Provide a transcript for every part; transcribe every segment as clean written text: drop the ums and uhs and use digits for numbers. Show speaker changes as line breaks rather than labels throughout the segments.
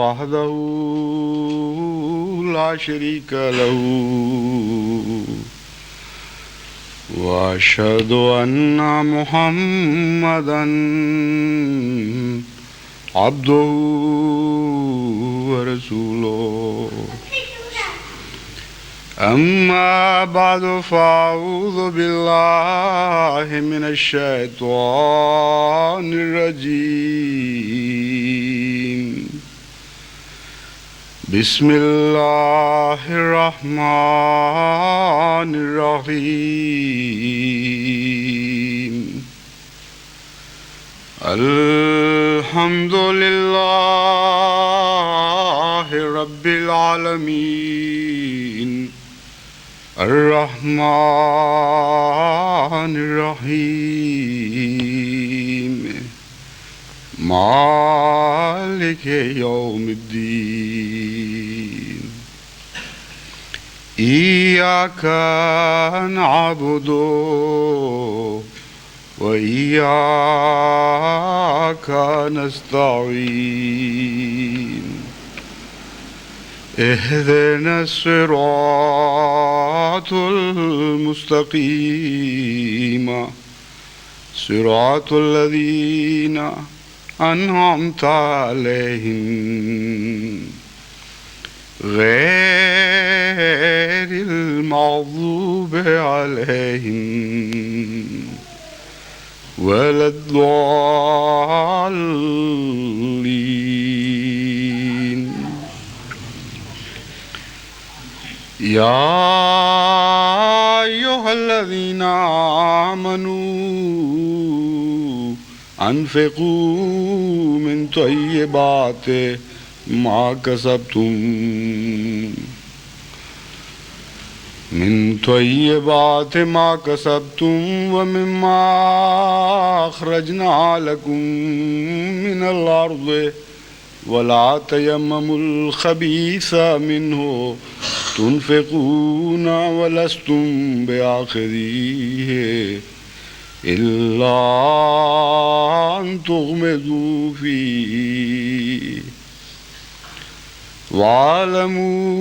وحده لا شريك له وأشهد أن محمدا عبده ورسوله أما بعد فأعوذ بالله من الشيطان الرجيم بسم الله الرحمن الرحيم الحمد لله رب العالمين الرحمن الرحيم مالك يوم الدين إياك نعبد وإياك نستعين اهدنا الصراط المستقيم صراط الذين أنعمت عليهم غير المغضوب عليهم ولا الضالين يا أيها الذين آمنوا أنفقوا من طيبات ما كسبتم ومما أخرجنا لكم من الأرض ولا تيمموا الخبيث منه تنفقون ولستم بآخذيه إلا أن تغمضوا فيه واعلموا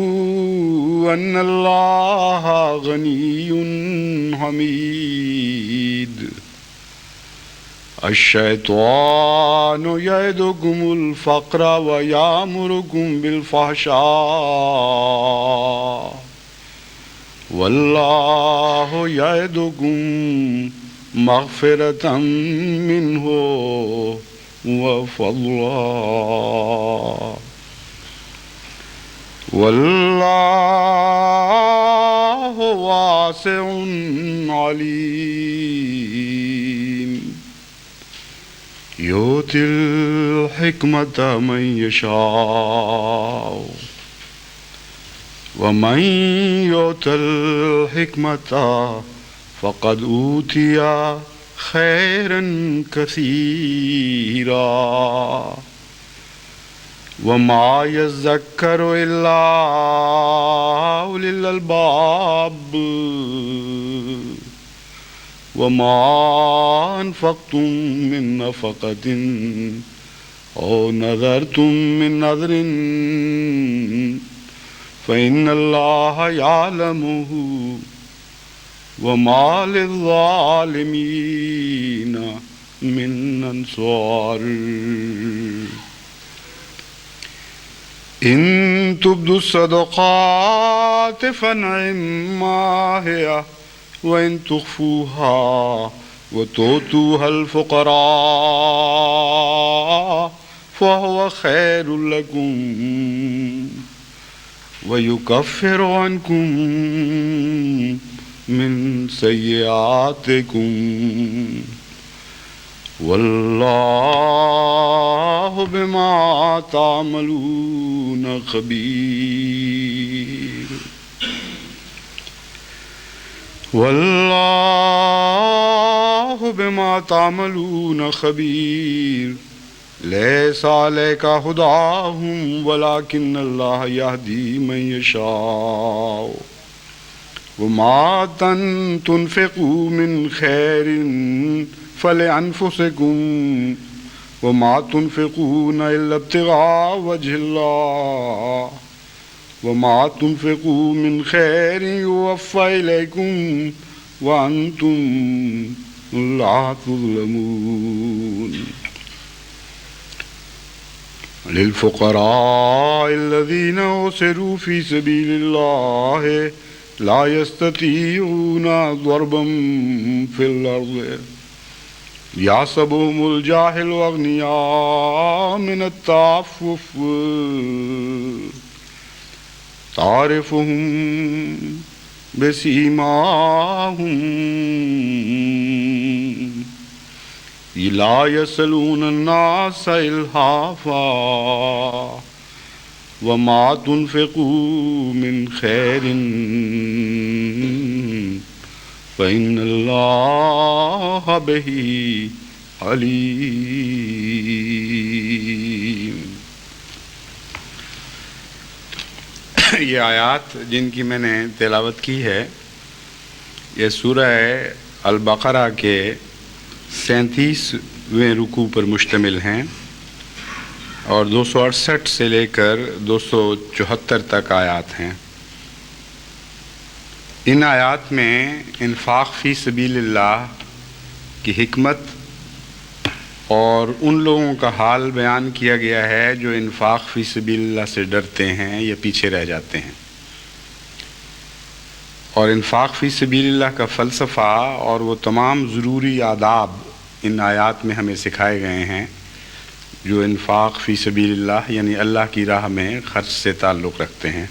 أن الله غني حميد الشيطان يعدكم الفقر ويأمركم بالفحشاء والله يعدكم مغفرة منه وفضلا والله واسع عليم يؤتي الحكمة من يشاء ومن يؤت الحكمة فقد أوتي خيرا كثيرا وما يذكر إلا أولي الألباب وما أنفقتم من نفقة أو نذرتم من نذر فإن الله يعلمه وما للظالمين من أنصار إن تبدوا الصدقات فنعما هي وإن تخفوها وتؤتوها الفقراء فهو خير لكم ويكفر عنكم من سيئاتكم والله بما تعملون خبير والله بما تعملون خبير ليس عليك هداهم ولكن الله يهدي من يشاء وما تنفقوا من خير فلأنفسكم وما تنفقون إلا ابتغاء وجه الله وما تنفقوا من خير يوفى إليكم وأنتم لا تظلمون للفقراء الذين أحصروا في سبيل الله لا يستطيعون ضربا في الأرض يحسبهم الجاهل أغنياء من التعفف تعرفهم بسيماهم لا يسألون الناس إلحافا وما تنفقوا من خير فإن الله به علیم۔
یہ آیات جن کی میں نے تلاوت کی ہے یہ سورہ البقرہ کے 37ویں رکوع پر مشتمل ہیں اور 268 سے لے کر 274 تک آیات ہیں۔ ان آیات میں انفاق فی سبیل اللہ کی حکمت اور ان لوگوں کا حال بیان کیا گیا ہے جو انفاق فی سبیل اللہ سے ڈرتے ہیں یا پیچھے رہ جاتے ہیں، اور انفاق فی سبیل اللہ کا فلسفہ اور وہ تمام ضروری آداب ان آیات میں ہمیں سکھائے گئے ہیں جو انفاق فی سبیل اللہ یعنی اللہ کی راہ میں خرچ سے تعلق رکھتے ہیں۔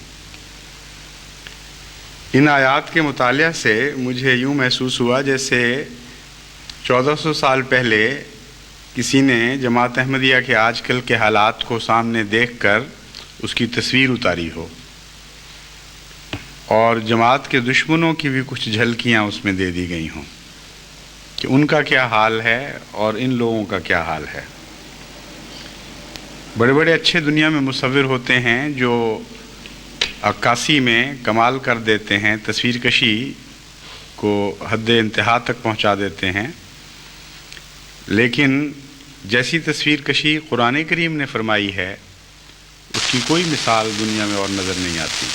ان آیات کے مطالعہ سے مجھے یوں محسوس ہوا جیسے 1400 سال پہلے کسی نے جماعت احمدیہ کے آج کل کے حالات کو سامنے دیکھ کر اس کی تصویر اتاری ہو اور جماعت کے دشمنوں کی بھی کچھ جھلکیاں اس میں دے دی گئی ہوں کہ ان کا کیا حال ہے اور ان لوگوں کا کیا حال ہے۔ بڑے بڑے اچھے دنیا میں مصور ہوتے ہیں جو عکاسی میں کمال کر دیتے ہیں، تصویر کشی کو حد انتہا تک پہنچا دیتے ہیں، لیکن جیسی تصویر کشی قرآن کریم نے فرمائی ہے اس کی کوئی مثال دنیا میں اور نظر نہیں آتی۔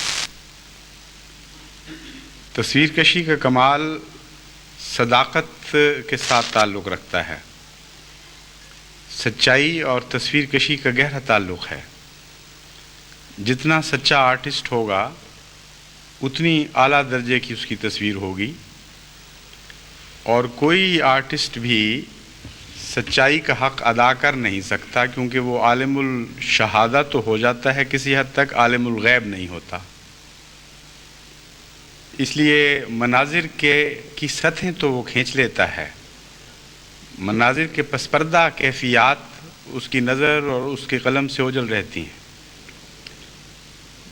تصویر کشی کا کمال صداقت کے ساتھ تعلق رکھتا ہے، سچائی اور تصویر کشی کا گہرا تعلق ہے۔ جتنا سچا آرٹسٹ ہوگا اتنی اعلیٰ درجے کی اس کی تصویر ہوگی، اور کوئی آرٹسٹ بھی سچائی کا حق ادا کر نہیں سکتا کیونکہ وہ عالم الشہادہ تو ہو جاتا ہے کسی حد تک، عالم الغیب نہیں ہوتا۔ اس لیے مناظر کی سطحیں تو وہ کھینچ لیتا ہے، مناظر کے پس پردہ کیفیات اس کی نظر اور اس کے قلم سے اوجھل رہتی ہیں،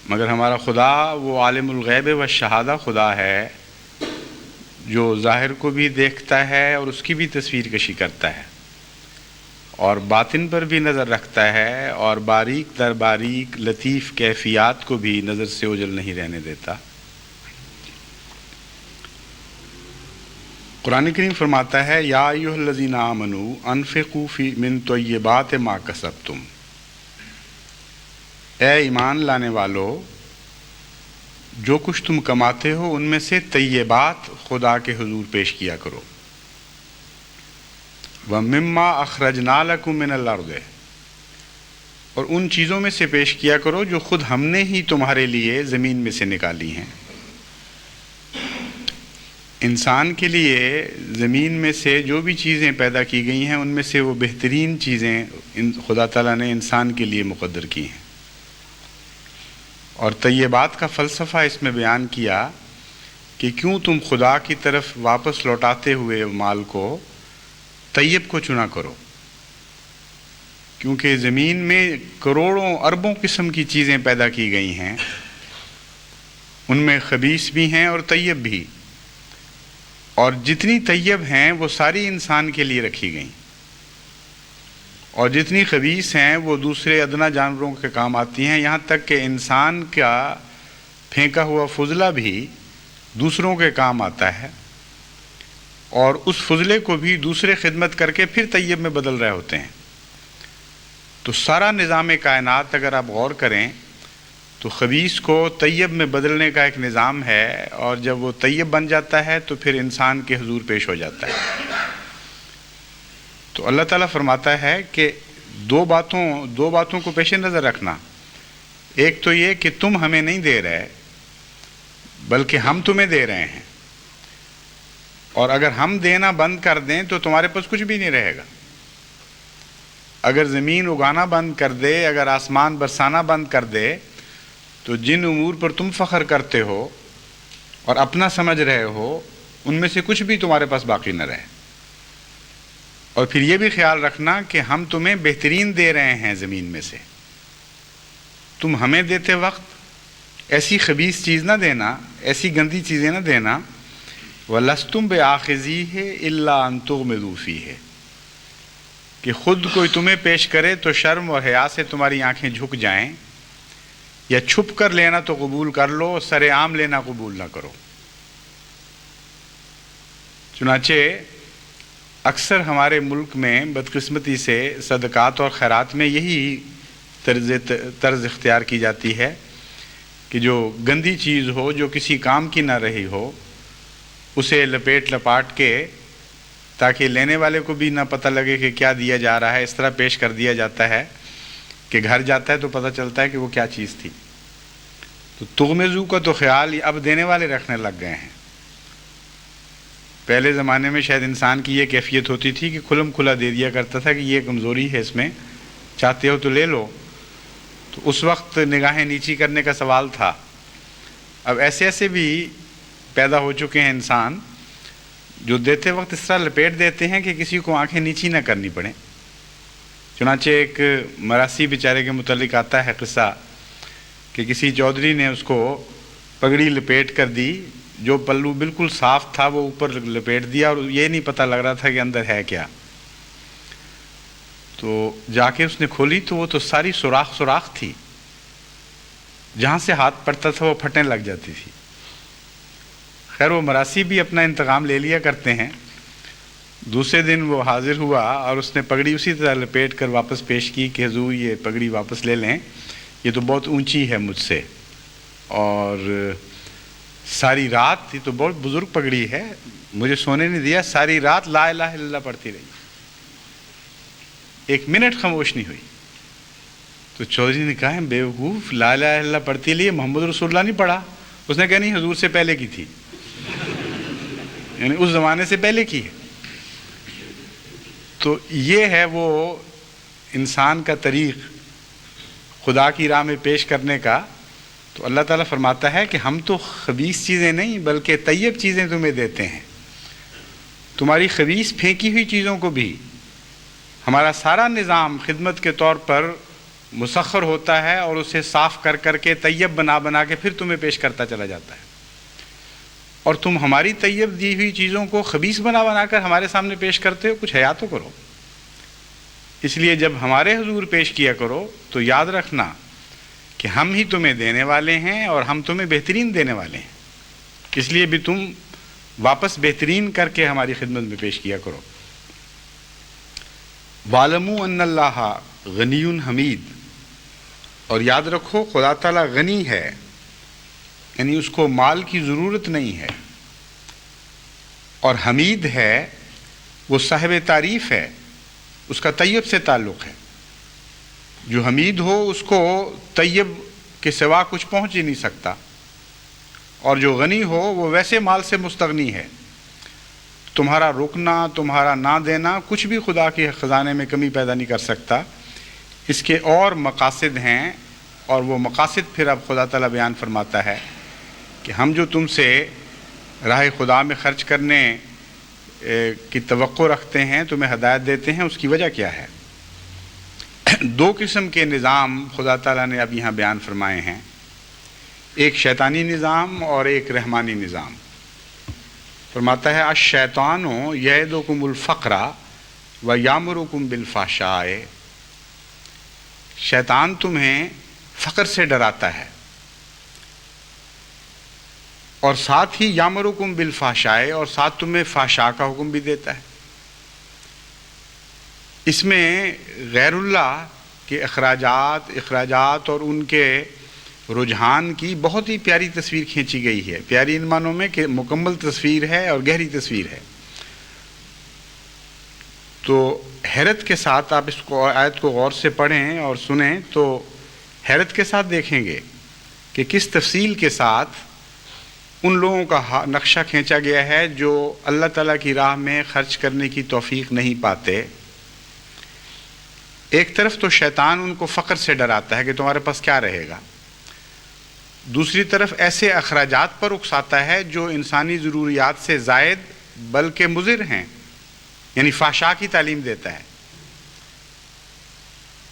مگر ہمارا خدا وہ عالم الغیب و شہادہ خدا ہے جو ظاہر کو بھی دیکھتا ہے اور اس کی بھی تصویر کشی کرتا ہے، اور باطن پر بھی نظر رکھتا ہے اور باریک در باریک لطیف کیفیات کو بھی نظر سے اوجھل نہیں رہنے دیتا۔ قرآن کریم فرماتا ہے یا ایھا الذین آمنوا انفقوا فی من طیبات ما کسبتم، اے ایمان لانے والو جو کچھ تم کماتے ہو ان میں سے طیبات خدا کے حضور پیش کیا کرو، وَمِمَّا أَخْرَجْنَا لَكُم مِّنَ الْأَرْضِ، اور ان چیزوں میں سے پیش کیا کرو جو خود ہم نے ہی تمہارے لیے زمین میں سے نکالی ہیں۔ انسان کے لیے زمین میں سے جو بھی چیزیں پیدا کی گئی ہیں ان میں سے وہ بہترین چیزیں خدا تعالیٰ نے انسان کے لیے مقدر کی ہیں، اور طیبات کا فلسفہ اس میں بیان کیا کہ کیوں تم خدا کی طرف واپس لوٹاتے ہوئے مال کو طیب کو چنا کرو، کیونکہ زمین میں کروڑوں اربوں قسم کی چیزیں پیدا کی گئی ہیں، ان میں خبیث بھی ہیں اور طیب بھی، اور جتنی طیب ہیں وہ ساری انسان کے لیے رکھی گئیں، اور جتنی خبیث ہیں وہ دوسرے ادنا جانوروں کے کام آتی ہیں، یہاں تک کہ انسان کا پھینکا ہوا فضلہ بھی دوسروں کے کام آتا ہے، اور اس فضلے کو بھی دوسرے خدمت کر کے پھر طیب میں بدل رہے ہوتے ہیں۔ تو سارا نظام کائنات اگر آپ غور کریں تو خبیث کو طیب میں بدلنے کا ایک نظام ہے، اور جب وہ طیب بن جاتا ہے تو پھر انسان کے حضور پیش ہو جاتا ہے۔ تو اللہ تعالیٰ فرماتا ہے کہ دو باتوں کو پیش نظر رکھنا۔ ایک تو یہ کہ تم ہمیں نہیں دے رہے بلکہ ہم تمہیں دے رہے ہیں، اور اگر ہم دینا بند کر دیں تو تمہارے پاس کچھ بھی نہیں رہے گا۔ اگر زمین اگانا بند کر دے، اگر آسمان برسانا بند کر دے، تو جن امور پر تم فخر کرتے ہو اور اپنا سمجھ رہے ہو ان میں سے کچھ بھی تمہارے پاس باقی نہ رہے۔ اور پھر یہ بھی خیال رکھنا کہ ہم تمہیں بہترین دے رہے ہیں زمین میں سے۔ تم ہمیں دیتے وقت ایسی خبیث چیز نہ دینا، ایسی گندی چیزیں نہ دینا۔ وَلَسْتُمْ بِآخِذِيهِ إِلَّا أَن تُغْمِضُوا فِيهِ، کہ خود کوئی تمہیں پیش کرے تو شرم اور حیا سے تمہاری آنکھیں جھک جائیں، یا چھپ کر لینا تو قبول کر لو، سر عام لینا قبول نہ کرو۔ چنانچہ اکثر ہمارے ملک میں بدقسمتی سے صدقات اور خیرات میں یہی طرز اختیار کی جاتی ہے کہ جو گندی چیز ہو، جو کسی کام کی نہ رہی ہو، اسے لپیٹ لپاٹ کے تاکہ لینے والے کو بھی نہ پتہ لگے کہ کیا دیا جا رہا ہے، اس طرح پیش کر دیا جاتا ہے کہ گھر جاتا ہے تو پتہ چلتا ہے کہ وہ کیا چیز تھی۔ تو تغمزو کا تو خیال اب دینے والے رکھنے لگ گئے ہیں۔ پہلے زمانے میں شاید انسان کی یہ کیفیت ہوتی تھی کہ کھلم کھلا دے دیا کرتا تھا کہ یہ کمزوری ہے اس میں، چاہتے ہو تو لے لو۔ تو اس وقت نگاہیں نیچی کرنے کا سوال تھا۔ اب ایسے بھی پیدا ہو چکے ہیں انسان جو دیتے وقت اس طرح لپیٹ دیتے ہیں کہ کسی کو آنکھیں نیچی نہ کرنی پڑیں۔ چنانچہ ایک مراسی بیچارے کے متعلق آتا ہے قصہ کہ کسی چودھری نے اس کو پگڑی لپیٹ کر دی، جو پلو بالکل صاف تھا وہ اوپر لپیٹ دیا، اور یہ نہیں پتہ لگ رہا تھا کہ اندر ہے کیا۔ تو جا کے اس نے کھولی تو وہ تو ساری سوراخ تھی، جہاں سے ہاتھ پڑتا تھا وہ پھٹنے لگ جاتی تھی۔ خیر وہ مراسی بھی اپنا انتقام لے لیا کرتے ہیں۔ دوسرے دن وہ حاضر ہوا اور اس نے پگڑی اسی طرح لپیٹ کر واپس پیش کی کہ حضور یہ پگڑی واپس لے لیں، یہ تو بہت اونچی ہے مجھ سے، اور ساری رات، یہ تو بہت بزرگ پگڑی ہے، مجھے سونے نہیں دیا، ساری رات لا الہ الا اللہ پڑھتی رہی، ایک منٹ خاموش نہیں ہوئی۔ تو چودھری نے کہا بیوقوف، لا الہ الا اللہ پڑھتی رہی، محمد رسول اللہ نہیں پڑھا؟ اس نے کہا نہیں، حضور سے پہلے کی تھی، یعنی اس زمانے سے پہلے کی ہے۔ تو یہ ہے وہ انسان کا طریق خدا کی راہ میں پیش کرنے کا۔ تو اللہ تعالیٰ فرماتا ہے کہ ہم تو خبیث چیزیں نہیں بلکہ طیب چیزیں تمہیں دیتے ہیں۔ تمہاری خبیث پھینکی ہوئی چیزوں کو بھی ہمارا سارا نظام خدمت کے طور پر مسخر ہوتا ہے، اور اسے صاف کر کر کے طیب بنا کے پھر تمہیں پیش کرتا چلا جاتا ہے، اور تم ہماری طیب دی ہوئی چیزوں کو خبیث بنا کر ہمارے سامنے پیش کرتے ہو، کچھ حیا تو کرو۔ اس لیے جب ہمارے حضور پیش کیا کرو تو یاد رکھنا کہ ہم ہی تمہیں دینے والے ہیں اور ہم تمہیں بہترین دینے والے ہیں، اس لیے بھی تم واپس بہترین کر کے ہماری خدمت میں پیش کیا کرو۔ وَاعْلَمُوا أَنَّ اللَّهَ غَنِيٌّ حَمِيدٌ، اور یاد رکھو خدا تعالیٰ غنی ہے، یعنی اس کو مال کی ضرورت نہیں ہے، اور حمید ہے، وہ صاحب تعریف ہے، اس کا طیب سے تعلق ہے۔ جو حمید ہو اس کو طیب کے سوا کچھ پہنچ ہی نہیں سکتا، اور جو غنی ہو وہ ویسے مال سے مستغنی ہے۔ تمہارا رکنا، تمہارا نہ دینا کچھ بھی خدا کے خزانے میں کمی پیدا نہیں کر سکتا۔ اس کے اور مقاصد ہیں، اور وہ مقاصد پھر اب خدا تعالیٰ بیان فرماتا ہے کہ ہم جو تم سے راہ خدا میں خرچ کرنے کی توقع رکھتے ہیں، تمہیں ہدایت دیتے ہیں، اس کی وجہ کیا ہے۔ دو قسم کے نظام خدا تعالیٰ نے اب یہاں بیان فرمائے ہیں، ایک شیطانی نظام اور ایک رحمانی نظام۔ فرماتا ہے الشیطان یعدکم الفقر ویامرکم بالفحشاء، شیطان تمہیں فقر سے ڈراتا ہے، اور ساتھ ہی یامرکم بالفحشاء، اور ساتھ تمہیں فحشاء کا حکم بھی دیتا ہے۔ اس میں غیر اللہ کہ اخراجات اور ان کے رجحان کی بہت ہی پیاری تصویر کھینچی گئی ہے. پیاری ان معنوں میں کہ مکمل تصویر ہے اور گہری تصویر ہے. تو حیرت کے ساتھ آپ اس کو آیت کو غور سے پڑھیں اور سنیں تو حیرت کے ساتھ دیکھیں گے کہ کس تفصیل کے ساتھ ان لوگوں کا نقشہ کھینچا گیا ہے جو اللہ تعالیٰ کی راہ میں خرچ کرنے کی توفیق نہیں پاتے. ایک طرف تو شیطان ان کو فقر سے ڈراتا ہے کہ تمہارے پاس کیا رہے گا. دوسری طرف ایسے اخراجات پر اکساتا ہے جو انسانی ضروریات سے زائد بلکہ مضر ہیں، یعنی فحشاء کی تعلیم دیتا ہے.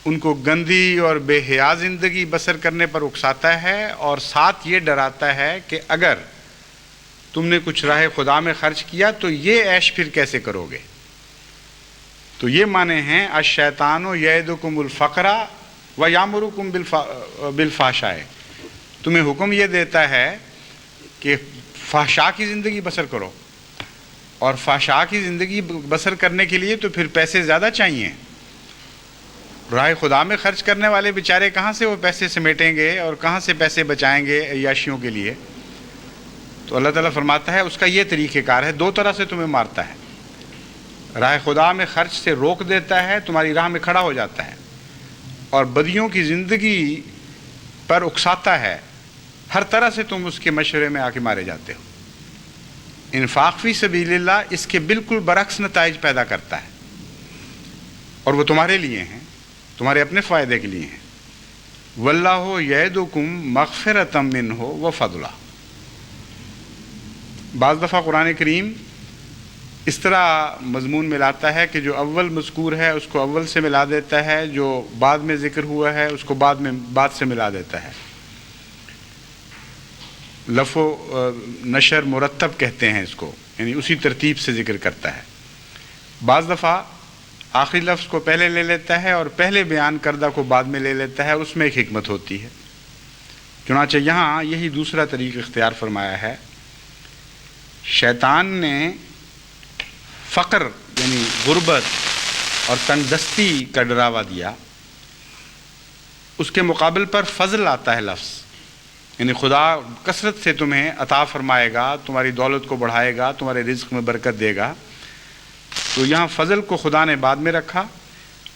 ان کو گندی اور بے حیا زندگی بسر کرنے پر اکساتا ہے اور ساتھ یہ ڈراتا ہے کہ اگر تم نے کچھ راہ خدا میں خرچ کیا تو یہ عیش پھر کیسے کرو گے. تو یہ معنی ہیں الشیطان یعدکم الفقر و یامرکم بالفحشاء. تمہیں حکم یہ دیتا ہے کہ فحشاء کی زندگی بسر کرو، اور فحشاء کی زندگی بسر کرنے کے لیے تو پھر پیسے زیادہ چاہیے. راہ خدا میں خرچ کرنے والے بیچارے کہاں سے وہ پیسے سمیٹیں گے اور کہاں سے پیسے بچائیں گے عیاشیوں کے لیے. تو اللہ تعالیٰ فرماتا ہے اس کا یہ طریقہ کار ہے. دو طرح سے تمہیں مارتا ہے. راہ خدا میں خرچ سے روک دیتا ہے، تمہاری راہ میں کھڑا ہو جاتا ہے، اور بدیوں کی زندگی پر اکساتا ہے. ہر طرح سے تم اس کے مشورے میں آ کے مارے جاتے ہو. انفاق فی سبیل اللہ اس کے بالکل برعکس نتائج پیدا کرتا ہے، اور وہ تمہارے لیے ہیں، تمہارے اپنے فائدے کے لیے ہیں. واللہ یعدکم مغفرۃ منہ وفضلا. بعض دفعہ قرآن کریم اس طرح مضمون ملاتا ہے کہ جو اول مذکور ہے اس کو اول سے ملا دیتا ہے، جو بعد میں ذکر ہوا ہے اس کو بعد سے ملا دیتا ہے. لف و نشر مرتب کہتے ہیں اس کو، یعنی اسی ترتیب سے ذکر کرتا ہے. بعض دفعہ آخری لفظ کو پہلے لے لیتا ہے اور پہلے بیان کردہ کو بعد میں لے لیتا ہے، اور اس میں ایک حکمت ہوتی ہے. چنانچہ یہاں یہی دوسرا طریق اختیار فرمایا ہے. شیطان نے فقر یعنی غربت اور تنگ دستی کا ڈراوا دیا، اس کے مقابل پر فضل آتا ہے لفظ، یعنی خدا کثرت سے تمہیں عطا فرمائے گا، تمہاری دولت کو بڑھائے گا، تمہارے رزق میں برکت دے گا. تو یہاں فضل کو خدا نے بعد میں رکھا،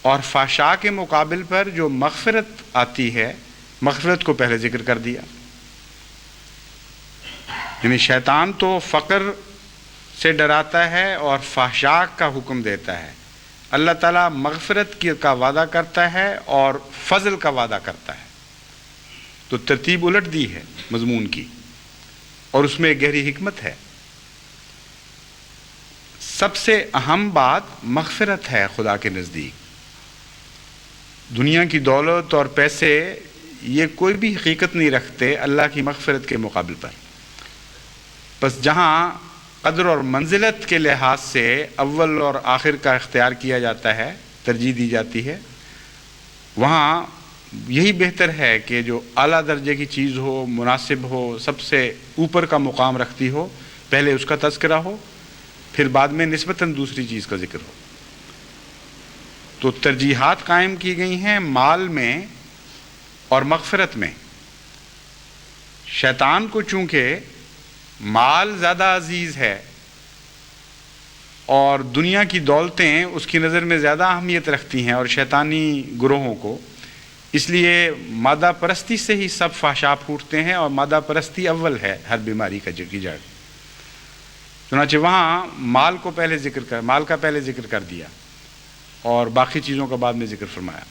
اور فحشاء کے مقابل پر جو مغفرت آتی ہے مغفرت کو پہلے ذکر کر دیا. یعنی شیطان تو فقر سے ڈراتا ہے اور فحشاء کا حکم دیتا ہے. اللہ تعالیٰ مغفرت کا وعدہ کرتا ہے اور فضل کا وعدہ کرتا ہے. تو ترتیب الٹ دی ہے مضمون کی، اور اس میں ایک گہری حکمت ہے. سب سے اہم بات مغفرت ہے خدا کے نزدیک. دنیا کی دولت اور پیسے یہ کوئی بھی حقیقت نہیں رکھتے اللہ کی مغفرت کے مقابل پر. بس جہاں قدر اور منزلت کے لحاظ سے اول اور آخر کا اختیار کیا جاتا ہے، ترجیح دی جاتی ہے، وہاں یہی بہتر ہے کہ جو اعلیٰ درجے کی چیز ہو، مناسب ہو، سب سے اوپر کا مقام رکھتی ہو، پہلے اس کا تذکرہ ہو، پھر بعد میں نسبتاً دوسری چیز کا ذکر ہو. تو ترجیحات قائم کی گئی ہیں مال میں اور مغفرت میں. شیطان کو چونکہ مال زیادہ عزیز ہے اور دنیا کی دولتیں اس کی نظر میں زیادہ اہمیت رکھتی ہیں اور شیطانی گروہوں کو، اس لیے مادہ پرستی سے ہی سب فحشاء پھوٹتے ہیں، اور مادہ پرستی اول ہے ہر بیماری کا جڑ. چنانچہ وہاں مال کا پہلے ذکر کر دیا اور باقی چیزوں کا بعد میں ذکر فرمایا.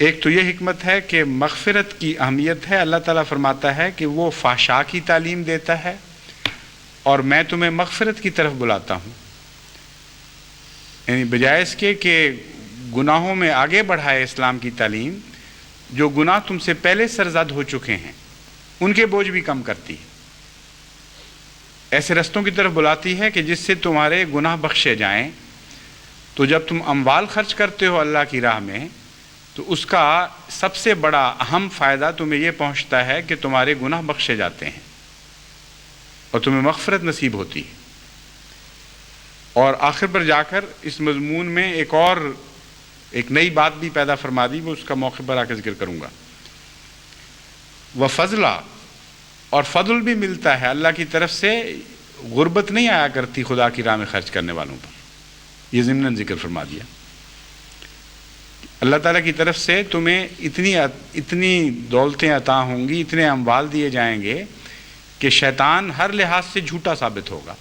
ایک تو یہ حکمت ہے کہ مغفرت کی اہمیت ہے. اللہ تعالیٰ فرماتا ہے کہ وہ فحشاء کی تعلیم دیتا ہے اور میں تمہیں مغفرت کی طرف بلاتا ہوں. یعنی بجائے اس کے کہ گناہوں میں آگے بڑھائے اسلام کی تعلیم، جو گناہ تم سے پہلے سرزد ہو چکے ہیں ان کے بوجھ بھی کم کرتی ہے. ایسے رستوں کی طرف بلاتی ہے کہ جس سے تمہارے گناہ بخشے جائیں. تو جب تم اموال خرچ کرتے ہو اللہ کی راہ میں، تو اس کا سب سے بڑا اہم فائدہ تمہیں یہ پہنچتا ہے کہ تمہارے گناہ بخشے جاتے ہیں اور تمہیں مغفرت نصیب ہوتی ہے. اور آخر پر جا کر اس مضمون میں ایک اور ایک نئی بات بھی پیدا فرما دی، وہ اس کا موقع پر آ کے ذکر کروں گا۔ وفضلا، اور فضل بھی ملتا ہے اللہ کی طرف سے، غربت نہیں آیا کرتی خدا کی راہ میں خرچ کرنے والوں پر، یہ ضمناً ذکر فرما دیا۔ اللہ تعالیٰ کی طرف سے تمہیں اتنی دولتیں عطا ہوں گی، اتنے اموال دیے جائیں گے کہ شیطان ہر لحاظ سے جھوٹا ثابت ہوگا۔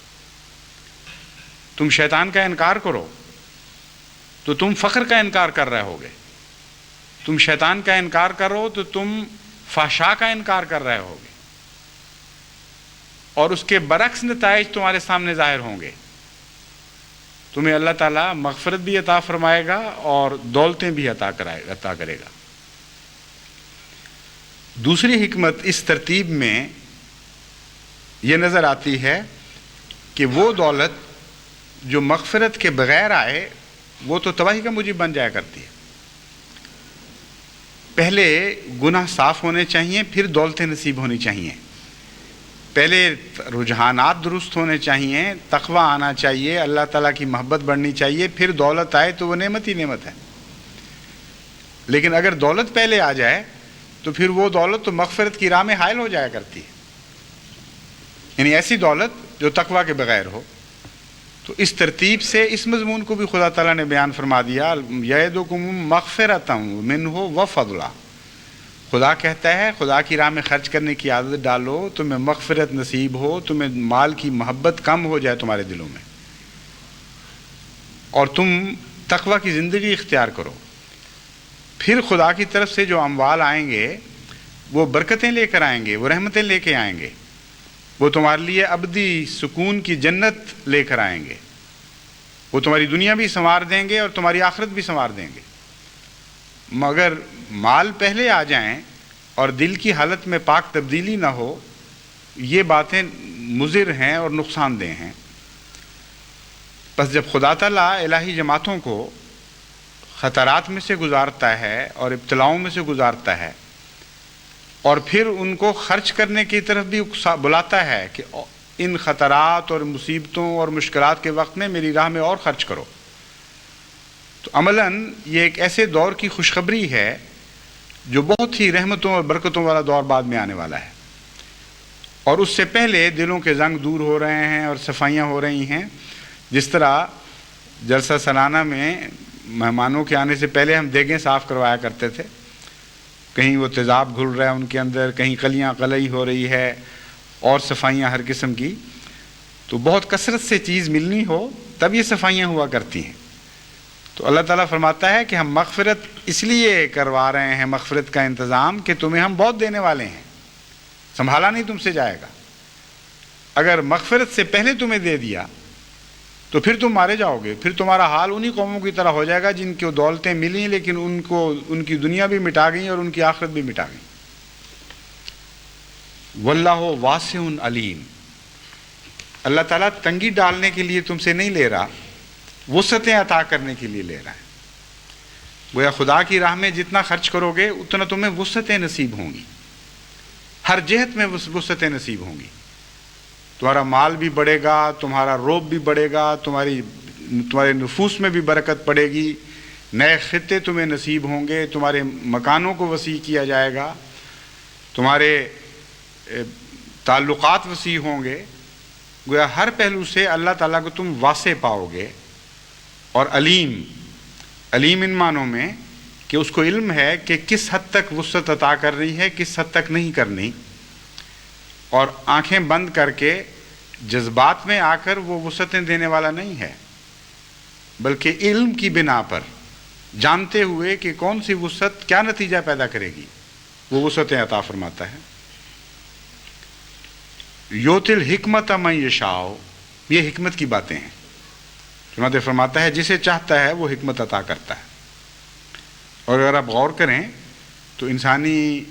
تم شیطان کا انکار کرو تو تم فقر کا انکار کر رہے ہوگے، تم شیطان کا انکار کرو تو تم فحشاء کا انکار کر رہے ہوگے، اور اس کے برعکس نتائج تمہارے سامنے ظاہر ہوں گے۔ تمہیں اللہ تعالیٰ مغفرت بھی عطا فرمائے گا اور دولتیں بھی عطا کرے گا۔ دوسری حکمت اس ترتیب میں یہ نظر آتی ہے کہ وہ دولت جو مغفرت کے بغیر آئے وہ تو تباہی کا موجب بن جایا کرتی ہے۔ پہلے گناہ صاف ہونے چاہیے، پھر دولتیں نصیب ہونی چاہیے۔ پہلے رجحانات درست ہونے چاہیے، تقوی آنا چاہیے، اللہ تعالیٰ کی محبت بڑھنی چاہیے، پھر دولت آئے تو وہ نعمت ہی نعمت ہے۔ لیکن اگر دولت پہلے آ جائے تو پھر وہ دولت تو مغفرت کی راہ میں حائل ہو جایا کرتی ہے، یعنی ایسی دولت جو تقوی کے بغیر ہو۔ تو اس ترتیب سے اس مضمون کو بھی خدا تعالیٰ نے بیان فرما دیا، یعدکم مغفرۃ منہ وفضلا۔ خدا کہتا ہے خدا کی راہ میں خرچ کرنے کی عادت ڈالو، تمہیں مغفرت نصیب ہو، تمہیں مال کی محبت کم ہو جائے تمہارے دلوں میں، اور تم تقوی کی زندگی اختیار کرو۔ پھر خدا کی طرف سے جو اموال آئیں گے وہ برکتیں لے کر آئیں گے، وہ رحمتیں لے کے آئیں گے، وہ تمہارے لیے ابدی سکون کی جنت لے کر آئیں گے، وہ تمہاری دنیا بھی سنوار دیں گے اور تمہاری آخرت بھی سنوار دیں گے۔ مگر مال پہلے آ جائیں اور دل کی حالت میں پاک تبدیلی نہ ہو، یہ باتیں مضر ہیں اور نقصان دہ ہیں۔ بس جب خدا تعالیٰ الہی جماعتوں کو خطرات میں سے گزارتا ہے اور ابتلاؤں میں سے گزارتا ہے، اور پھر ان کو خرچ کرنے کی طرف بھی بلاتا ہے کہ ان خطرات اور مصیبتوں اور مشکلات کے وقت میں میری راہ میں اور خرچ کرو، تو عملاً یہ ایک ایسے دور کی خوشخبری ہے جو بہت ہی رحمتوں اور برکتوں والا دور بعد میں آنے والا ہے، اور اس سے پہلے دلوں کے زنگ دور ہو رہے ہیں اور صفائیاں ہو رہی ہیں۔ جس طرح جلسہ سالانہ میں مہمانوں کے آنے سے پہلے ہم دیگیں صاف کروایا کرتے تھے، کہیں وہ تیزاب گھل رہا ہے ان کے اندر، کہیں کلیاں قلعی ہو رہی ہے، اور صفائیاں ہر قسم کی، تو بہت کثرت سے چیز ملنی ہو تب یہ صفائیاں ہوا کرتی ہیں۔ تو اللہ تعالیٰ فرماتا ہے کہ ہم مغفرت اس لیے کروا رہے ہیں، مغفرت کا انتظام، کہ تمہیں ہم بہت دینے والے ہیں، سنبھالا نہیں تم سے جائے گا۔ اگر مغفرت سے پہلے تمہیں دے دیا تو پھر تم مارے جاؤ گے، پھر تمہارا حال انہی قوموں کی طرح ہو جائے گا جن کو دولتیں ملی لیکن ان کی دنیا بھی مٹا گئی اور ان کی آخرت بھی مٹا گئی۔ واللہ واسع علیم، اللہ تعالیٰ تنگی ڈالنے کے لیے تم سے نہیں لے رہا، وسعتیں عطا کرنے کے لیے لے رہا ہے۔ گویا خدا کی راہ میں جتنا خرچ کرو گے اتنا تمہیں وسعتیں نصیب ہوں گی، ہر جہت میں وسعتیں نصیب ہوں گی۔ تمہارا مال بھی بڑھے گا، تمہارا روب بھی بڑھے گا، تمہارے نفوس میں بھی برکت پڑے گی، نئے خطے تمہیں نصیب ہوں گے، تمہارے مکانوں کو وسیع کیا جائے گا، تمہارے تعلقات وسیع ہوں گے۔ گویا ہر پہلو سے اللہ تعالیٰ کو تم واسع پاؤ گے۔ اور علیم ان معنوں میں کہ اس کو علم ہے کہ کس حد تک وسعت عطا کر رہی ہے، کس حد تک نہیں کرنی، اور آنکھیں بند کر کے جذبات میں آ کر وہ وسعتیں دینے والا نہیں ہے، بلکہ علم کی بنا پر جانتے ہوئے کہ کون سی وسعت کیا نتیجہ پیدا کرے گی وہ وسعتیں عطا فرماتا ہے۔ یؤتی الحکمۃ من یشاء، یہ حکمت کی باتیں ہیں۔ چنانچہ فرماتا ہے جسے چاہتا ہے وہ حکمت عطا کرتا ہے۔ اور اگر آپ غور کریں تو انسانی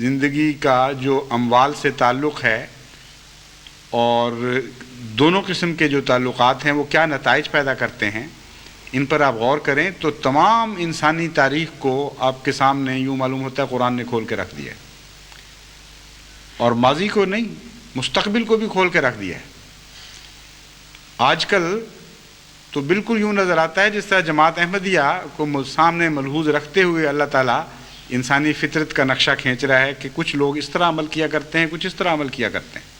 زندگی کا جو اموال سے تعلق ہے اور دونوں قسم کے جو تعلقات ہیں وہ کیا نتائج پیدا کرتے ہیں، ان پر آپ غور کریں تو تمام انسانی تاریخ کو آپ کے سامنے یوں معلوم ہوتا ہے قرآن نے کھول کے رکھ دیا ہے، اور ماضی کو نہیں مستقبل کو بھی کھول کے رکھ دیا ہے۔ آج کل تو بالکل یوں نظر آتا ہے جس طرح جماعت احمدیہ کو سامنے ملحوظ رکھتے ہوئے اللہ تعالیٰ انسانی فطرت کا نقشہ کھینچ رہا ہے کہ کچھ لوگ اس طرح عمل کیا کرتے ہیں، کچھ اس طرح عمل کیا کرتے ہیں.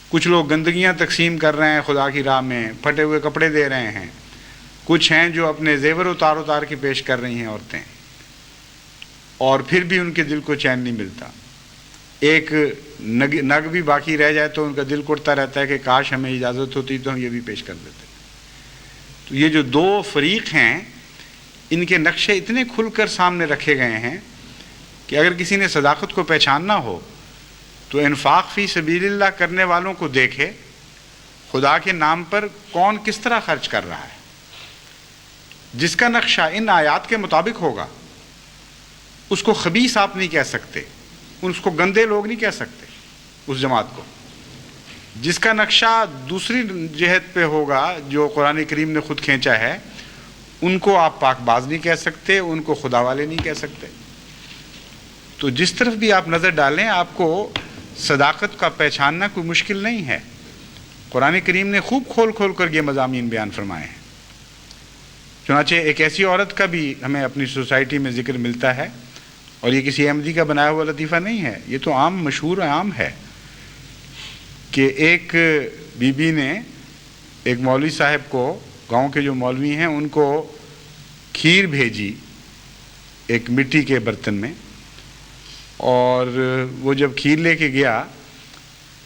کچھ لوگ گندگیاں تقسیم کر رہے ہیں خدا کی راہ میں، پھٹے ہوئے کپڑے دے رہے ہیں. کچھ ہیں جو اپنے زیور اتار کے پیش کر رہی ہیں عورتیں، اور پھر بھی ان کے دل کو چین نہیں ملتا. ایک نگ بھی باقی رہ جائے تو ان کا دل کڑتا رہتا ہے کہ کاش ہمیں اجازت ہوتی تو ہم یہ بھی پیش کر دیتے. تو یہ جو دو فریق ہیں ان کے نقشے اتنے کھل کر سامنے رکھے گئے ہیں کہ اگر کسی نے صداقت کو پہچاننا ہو تو انفاق فی سبیل اللہ کرنے والوں کو دیکھے خدا کے نام پر کون کس طرح خرچ کر رہا ہے. جس کا نقشہ ان آیات کے مطابق ہوگا اس کو خبیث آپ نہیں کہہ سکتے، اس کو گندے لوگ نہیں کہہ سکتے اس جماعت کو. جس کا نقشہ دوسری جہت پہ ہوگا جو قرآن کریم نے خود کھینچا ہے ان کو آپ پاک باز نہیں کہہ سکتے، ان کو خدا والے نہیں کہہ سکتے. تو جس طرف بھی آپ نظر ڈالیں آپ کو صداقت کا پہچاننا کوئی مشکل نہیں ہے. قرآن کریم نے خوب کھول کھول کر یہ مضامین بیان فرمائے ہیں. چنانچہ ایک ایسی عورت کا بھی ہمیں اپنی سوسائٹی میں ذکر ملتا ہے، اور یہ کسی احمدی کا بنایا ہوا لطیفہ نہیں ہے، یہ تو عام مشہور عام ہے کہ ایک بی بی نے ایک مولوی صاحب کو، گاؤں کے جو مولوی ہیں ان کو کھیر بھیجی ایک مٹی کے برتن میں، اور وہ جب کھیر لے کے گیا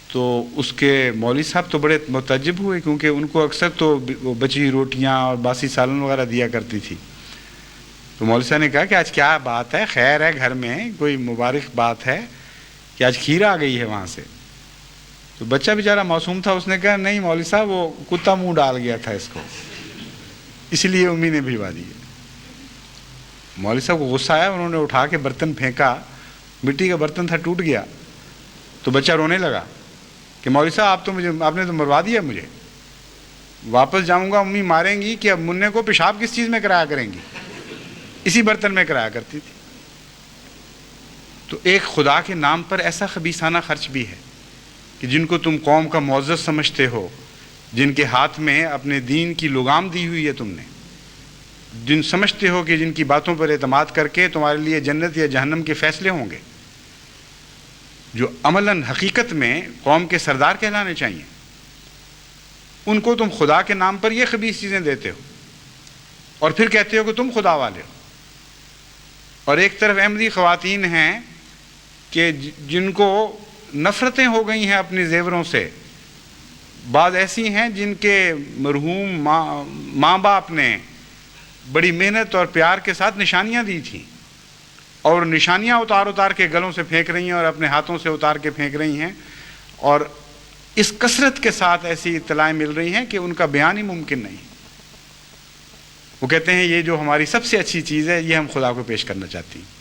تو اس کے مولوی صاحب تو بڑے متعجب ہوئے کیونکہ ان کو اکثر تو وہ بچی روٹیاں اور باسی سالن وغیرہ دیا کرتی تھی. تو مولوی صاحب نے کہا کہ آج کیا بات ہے، خیر ہے گھر میں کوئی مبارک بات ہے کہ آج کھیر آ گئی ہے وہاں سے. تو بچہ بیچارہ معصوم تھا، اس نے کہا نہیں مولوی صاحب وہ کتا منہ ڈال گیا تھا اس کو، اس لیے امی نے بھجوا دی. مولوی صاحب کو غصہ آیا، انہوں نے اٹھا کے برتن پھینکا، مٹی کا برتن تھا ٹوٹ گیا. تو بچہ رونے لگا کہ مولوی صاحب آپ نے تو مروا دیا مجھے، واپس جاؤں گا امی ماریں گی کہ اب منع کو پیشاب کس چیز میں کرایا کریں گی، اسی برتن میں کرایا کرتی تھی. تو ایک خدا کے نام پر ایسا خبیثانہ خرچ بھی ہے کہ جن کو تم قوم کا معزز سمجھتے ہو، جن کے ہاتھ میں اپنے دین کی لگام دی ہوئی ہے تم نے، جن سمجھتے ہو کہ جن کی باتوں پر اعتماد کر کے تمہارے لیے جنت یا جہنم کے فیصلے ہوں گے، جو عملاً حقیقت میں قوم کے سردار کہلانے چاہیے، ان کو تم خدا کے نام پر یہ خبیث چیزیں دیتے ہو اور پھر کہتے ہو کہ تم خدا والے ہو. اور ایک طرف احمدی خواتین ہیں کہ جن کو نفرتیں ہو گئی ہیں اپنے زیوروں سے. بعض ایسی ہیں جن کے مرحوم ماں باپ نے بڑی محنت اور پیار کے ساتھ نشانیاں دی تھیں، اور نشانیاں اتار کے گلوں سے پھینک رہی ہیں اور اپنے ہاتھوں سے اتار کے پھینک رہی ہیں، اور اس کثرت کے ساتھ ایسی اطلاعیں مل رہی ہیں کہ ان کا بیان ہی ممکن نہیں. وہ کہتے ہیں یہ جو ہماری سب سے اچھی چیز ہے یہ ہم خدا کو پیش کرنا چاہتی ہیں.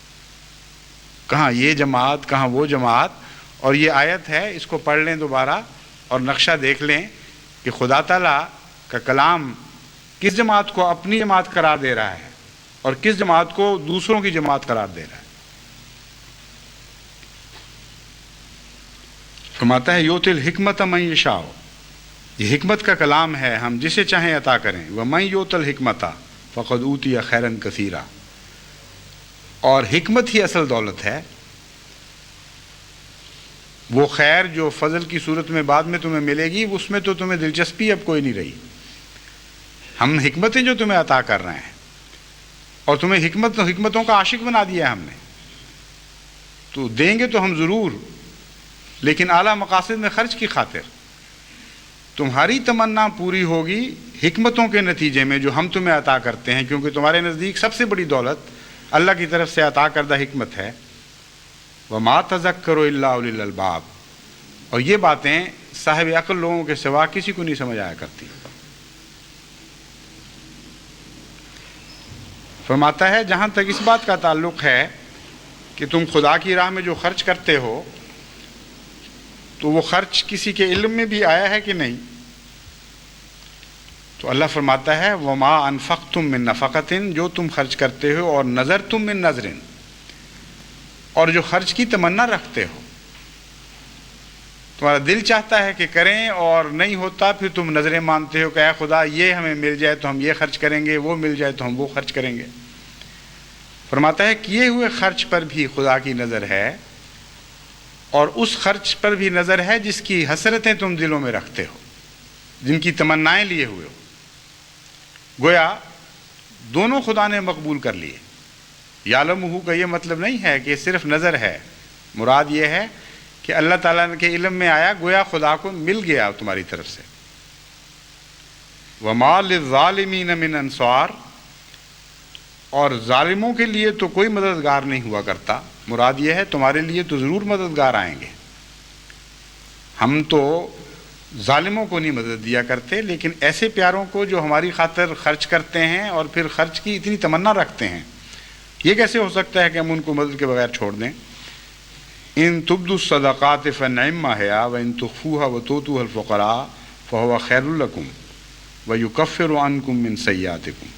کہاں یہ جماعت، کہاں وہ جماعت. اور یہ آیت ہے، اس کو پڑھ لیں دوبارہ اور نقشہ دیکھ لیں کہ خدا تعالیٰ کا کلام کس جماعت کو اپنی جماعت قرار دے رہا ہے اور کس جماعت کو دوسروں کی جماعت قرار دے رہا ہے. فرماتا ہے یؤتی الحکمت من یشاء، یہ حکمت کا کلام ہے، ہم جسے چاہیں عطا کریں. ومن یؤت الحکمت فقد اوتی خیرا کثیرا، اور حکمت ہی اصل دولت ہے. وہ خیر جو فضل کی صورت میں بعد میں تمہیں ملے گی اس میں تو تمہیں دلچسپی اب کوئی نہیں رہی. ہم حکمتیں جو تمہیں عطا کر رہے ہیں اور تمہیں حکمتوں کا عاشق بنا دیا ہے ہم نے، تو دیں گے تو ہم ضرور، لیکن اعلیٰ مقاصد میں خرچ کی خاطر. تمہاری تمنا پوری ہوگی حکمتوں کے نتیجے میں جو ہم تمہیں عطا کرتے ہیں، کیونکہ تمہارے نزدیک سب سے بڑی دولت اللہ کی طرف سے عطا کردہ حکمت ہے. وَمَا تَذَكَّرُ إِلَّا أُولِو الْأَلْبَابِ، اور یہ باتیں صاحب عقل لوگوں کے سوا کسی کو نہیں سمجھ آیا کرتی. فرماتا ہے جہاں تک اس بات کا تعلق ہے کہ تم خدا کی راہ میں جو خرچ کرتے ہو تو وہ خرچ کسی کے علم میں بھی آیا ہے کہ نہیں، تو اللہ فرماتا ہے وَمَا أَنفَقْتُم مِّن نَفَقَةٍ، جو تم خرچ کرتے ہو، اور نَذَرْتُم مِّن نَذْرٍ، اور جو خرچ کی تمنا رکھتے ہو. تمہارا دل چاہتا ہے کہ کریں اور نہیں ہوتا، پھر تم نظریں مانتے ہو کہ اے خدا یہ ہمیں مل جائے تو ہم یہ خرچ کریں گے، وہ مل جائے تو ہم وہ خرچ کریں گے۔ فرماتا ہے کیے ہوئے خرچ پر بھی خدا کی نظر ہے، اور اس خرچ پر بھی نظر ہے جس کی حسرتیں تم دلوں میں رکھتے ہو، جن کی تمنائیں لیے ہوئے ہو۔ گویا دونوں خدا نے مقبول کر لیے۔ یعلمہ کا یہ مطلب نہیں ہے کہ صرف نظر ہے، مراد یہ ہے کہ اللہ تعالیٰ کے علم میں آیا، گویا خدا کو مل گیا تمہاری طرف سے۔ وَمَا لِلظَّالِمِينَ مِنْ أَنصَارٍ، اور ظالموں کے لیے تو کوئی مددگار نہیں ہوا کرتا، مراد یہ ہے تمہارے لیے تو ضرور مددگار آئیں گے۔ ہم تو ظالموں کو نہیں مدد دیا کرتے، لیکن ایسے پیاروں کو جو ہماری خاطر خرچ کرتے ہیں اور پھر خرچ کی اتنی تمنا رکھتے ہیں، یہ کیسے ہو سکتا ہے کہ ہم ان کو مدد کے بغیر چھوڑ دیں؟ ان تبدوا الصدقات فنعما ہی وان تخفوها وتؤتوها الفقراء فهو خیر لکم ویکفر عنکم من سیئاتکم۔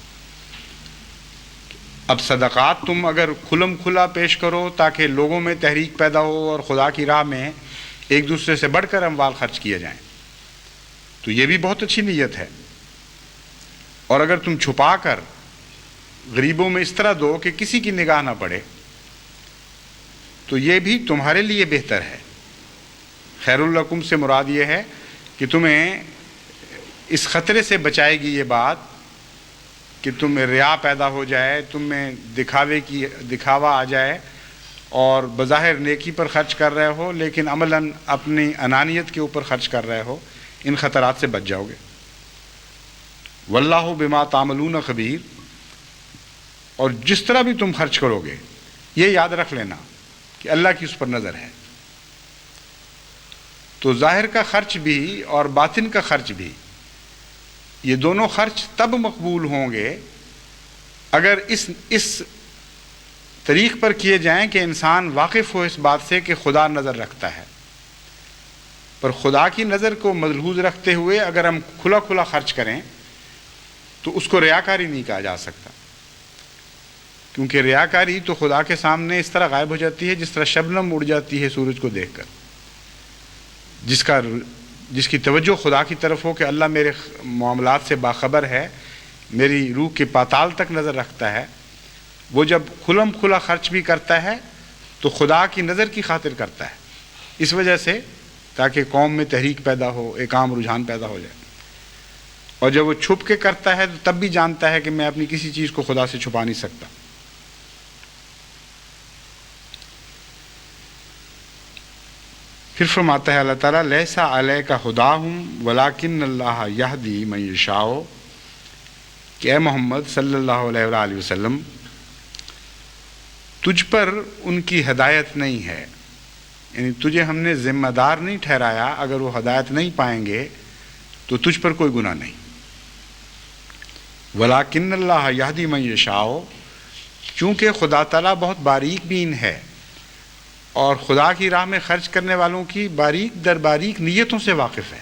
اب صدقات تم اگر کھلم کھلا پیش کرو تاکہ لوگوں میں تحریک پیدا ہو اور خدا کی راہ میں ایک دوسرے سے بڑھ کر اموال خرچ کیے جائیں، تو یہ بھی بہت اچھی نیت ہے۔ اور اگر تم چھپا کر غریبوں میں اس طرح دو کہ کسی کی نگاہ نہ پڑے، تو یہ بھی تمہارے لیے بہتر ہے۔ خیر الکم سے مراد یہ ہے کہ تمہیں اس خطرے سے بچائے گی یہ بات کہ تم میں ریا پیدا ہو جائے، تم میں دکھاوا آ جائے اور بظاہر نیکی پر خرچ کر رہے ہو لیکن عملاً اپنی انانیت کے اوپر خرچ کر رہے ہو۔ ان خطرات سے بچ جاؤ گے۔ واللہ بما تعملون خبیر، اور جس طرح بھی تم خرچ کرو گے یہ یاد رکھ لینا کہ اللہ کی اس پر نظر ہے۔ تو ظاہر کا خرچ بھی اور باطن کا خرچ بھی، یہ دونوں خرچ تب مقبول ہوں گے اگر اس طریق پر کیے جائیں کہ انسان واقف ہو اس بات سے کہ خدا نظر رکھتا ہے۔ پر خدا کی نظر کو ملحوظ رکھتے ہوئے اگر ہم کھلا کھلا خرچ کریں تو اس کو ریاکاری نہیں کہا جا سکتا، کیونکہ ریاکاری تو خدا کے سامنے اس طرح غائب ہو جاتی ہے جس طرح شبنم اڑ جاتی ہے سورج کو دیکھ کر۔ جس کی توجہ خدا کی طرف ہو کہ اللہ میرے معاملات سے باخبر ہے، میری روح کے پاتال تک نظر رکھتا ہے، وہ جب کھلم کھلا خرچ بھی کرتا ہے تو خدا کی نظر کی خاطر کرتا ہے، اس وجہ سے تاکہ قوم میں تحریک پیدا ہو، ایک عام رجحان پیدا ہو جائے۔ اور جب وہ چھپ کے کرتا ہے تو تب بھی جانتا ہے کہ میں اپنی کسی چیز کو خدا سے چھپا نہیں سکتا۔ پھر فرماتا ہے اللہ تعالیٰ لیسا علیک ہداہم ولکن اللہ یہدی من یشاء، کہ اے محمد صلی اللہ علیہ وآلہ وسلم، تجھ پر ان کی ہدایت نہیں ہے، یعنی تجھے ہم نے ذمہ دار نہیں ٹھہرایا، اگر وہ ہدایت نہیں پائیں گے تو تجھ پر کوئی گناہ نہیں۔ ولیکن اللہ یہدی من یشاء، چونکہ خدا تعالیٰ بہت باریک بین ہے اور خدا کی راہ میں خرچ کرنے والوں کی باریک در باریک نیتوں سے واقف ہے،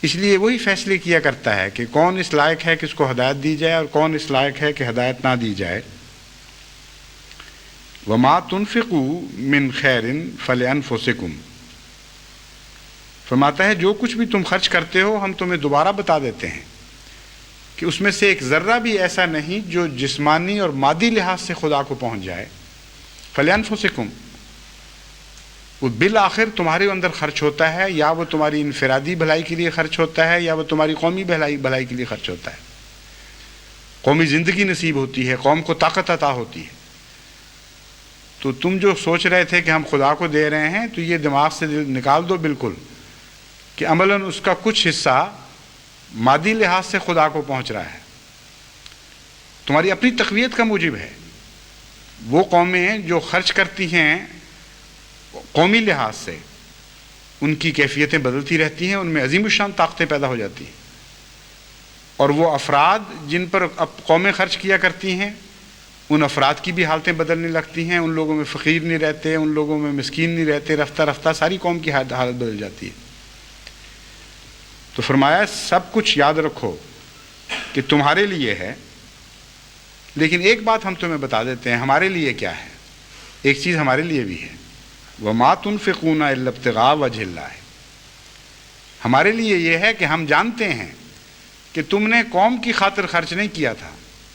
اس لیے وہی فیصلے کیا کرتا ہے کہ کون اس لائق ہے کہ اس کو ہدایت دی جائے اور کون اس لائق ہے کہ ہدایت نہ دی جائے۔ وما تنفقوا من خیر فلانفسکم، فرماتا ہے جو کچھ بھی تم خرچ کرتے ہو ہم تمہیں دوبارہ بتا دیتے ہیں کہ اس میں سے ایک ذرہ بھی ایسا نہیں جو جسمانی اور مادی لحاظ سے خدا کو پہنچ جائے۔ فلانفسکم، وہ بالآخر تمہارے اندر خرچ ہوتا ہے، یا وہ تمہاری انفرادی بھلائی کے لیے خرچ ہوتا ہے یا وہ تمہاری قومی بھلائی کے لیے خرچ ہوتا ہے۔ قومی زندگی نصیب ہوتی ہے، قوم کو طاقت عطا ہوتی ہے۔ تو تم جو سوچ رہے تھے کہ ہم خدا کو دے رہے ہیں تو یہ دماغ سے نکال دو بالکل کہ عملاً اس کا کچھ حصہ مادی لحاظ سے خدا کو پہنچ رہا ہے، تمہاری اپنی تقویت کا موجب ہے۔ وہ قومیں جو خرچ کرتی ہیں قومی لحاظ سے، ان کی کیفیتیں بدلتی رہتی ہیں، ان میں عظیم الشان طاقتیں پیدا ہو جاتی ہیں، اور وہ افراد جن پر قومیں خرچ کیا کرتی ہیں ان افراد کی بھی حالتیں بدلنے لگتی ہیں، ان لوگوں میں فقیر نہیں رہتے، ان لوگوں میں مسکین نہیں رہتے، رفتہ رفتہ ساری قوم کی حالت بدل جاتی ہے۔ تو فرمایا سب کچھ یاد رکھو کہ تمہارے لیے ہے، لیکن ایک بات ہم تمہیں بتا دیتے ہیں ہمارے لیے کیا ہے، ایک چیز ہمارے لیے بھی ہے، وَمَا تُنْفِقُونَ إِلَّا ابْتِغَاءَ وَجْهِ اللَّهِ، ہمارے لیے یہ ہے کہ ہم جانتے ہیں کہ تم نے قوم کی خاطر خرچ نہیں کیا تھا،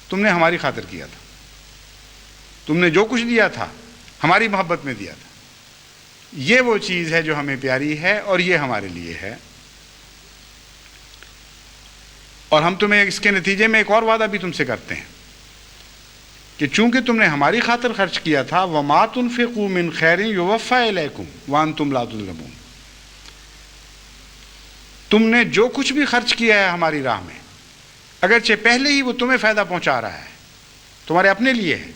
تم نے ہماری خاطر کیا تھا. تم نے جو کچھ دیا تھا ہماری محبت میں دیا تھا. یہ وہ چیز ہے جو ہمیں پیاری ہے اور یہ ہمارے لیے ہے. اور ہم تمہیں اس کے نتیجے میں ایک اور وعدہ بھی تم سے کرتے ہیں کہ چونکہ تم نے ہماری خاطر خرچ کیا تھا وَمَا تُنْفِقُوا مِنْ خَيْرٍ يُوَفَّى إِلَيْكُمْ وَأَنْتُمْ لَا تُظْلَمُونَ. تم نے جو کچھ بھی خرچ کیا ہے ہماری راہ میں، اگرچہ پہلے ہی وہ تمہیں فائدہ پہنچا رہا ہے، تمہارے اپنے لیے ہے،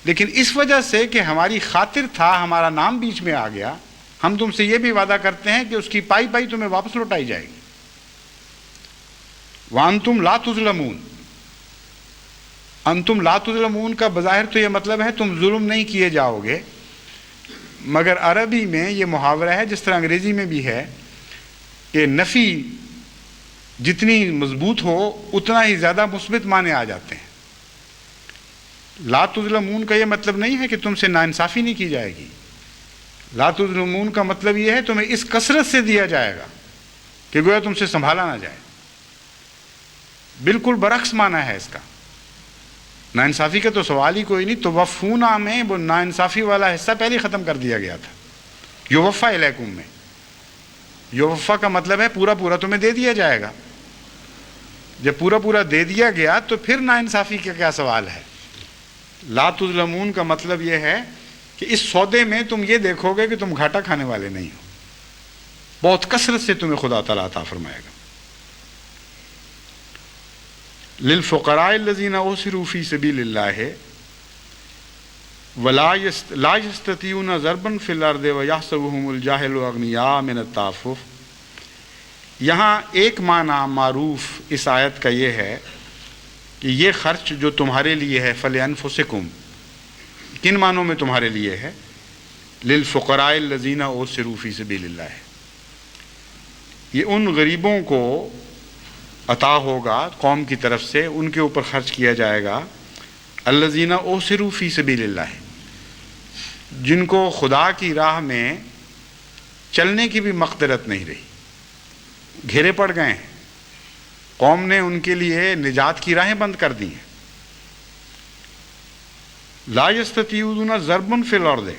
لیکن اس وجہ سے کہ ہماری خاطر تھا، ہمارا نام بیچ میں آ گیا، ہم تم سے یہ بھی وعدہ کرتے ہیں کہ اس کی پائی پائی تمہیں واپس لوٹائی جائے گی. وَأَنْتُمْ لَا تُظْلَمُونَ. انتم لا تظلمون کا بظاہر تو یہ مطلب ہے تم ظلم نہیں کیے جاؤ گے، مگر عربی میں یہ محاورہ ہے جس طرح انگریزی میں بھی ہے کہ نفی جتنی مضبوط ہو اتنا ہی زیادہ مثبت معنی آ جاتے ہیں. لا تظلمون کا یہ مطلب نہیں ہے کہ تم سے ناانصافی نہیں کی جائے گی. لا تظلمون کا مطلب یہ ہے تمہیں اس کثرت سے دیا جائے گا کہ گویا تم سے سنبھالا نہ جائے. بالکل برعکس معنی ہے اس کا. ناانصافی کا تو سوال ہی کوئی نہیں. تو وفونا میں وہ ناانصافی والا حصہ پہلے ختم کر دیا گیا تھا. یوفا الیکم میں یوفا کا مطلب ہے پورا پورا تمہیں دے دیا جائے گا. جب پورا پورا دے دیا گیا تو پھر ناانصافی کا کیا سوال ہے. لا تظلمون کا مطلب یہ ہے کہ اس سودے میں تم یہ دیکھو گے کہ تم گھاٹا کھانے والے نہیں ہو. بہت کثرت سے تمہیں خدا تعالیٰ عطا فرمائے گا. للفقراء الذين أوسروا في سبيل الله لا يستطيعون ضربا في الأرض ويحسبهم الجاهل أغنياء من التعفف. یہاں ایک معنی معروف اس آیت کا یہ ہے کہ یہ خرچ جو تمہارے لیے ہے فلأنفسکم، کن معنوں میں تمہارے لیے ہے؟ للفقراء الذين أوسروا في سبيل الله. یہ ان غریبوں کو عطا ہوگا قوم کی طرف سے، ان کے اوپر خرچ کیا جائے گا. الذین اوسروا فی سبیل اللہ، جن کو خدا کی راہ میں چلنے کی بھی مقدرت نہیں رہی، گھیرے پڑ گئے ہیں، قوم نے ان کے لیے نجات کی راہیں بند کر دی ہیں. لا یستطیعون ضربا فی الارض،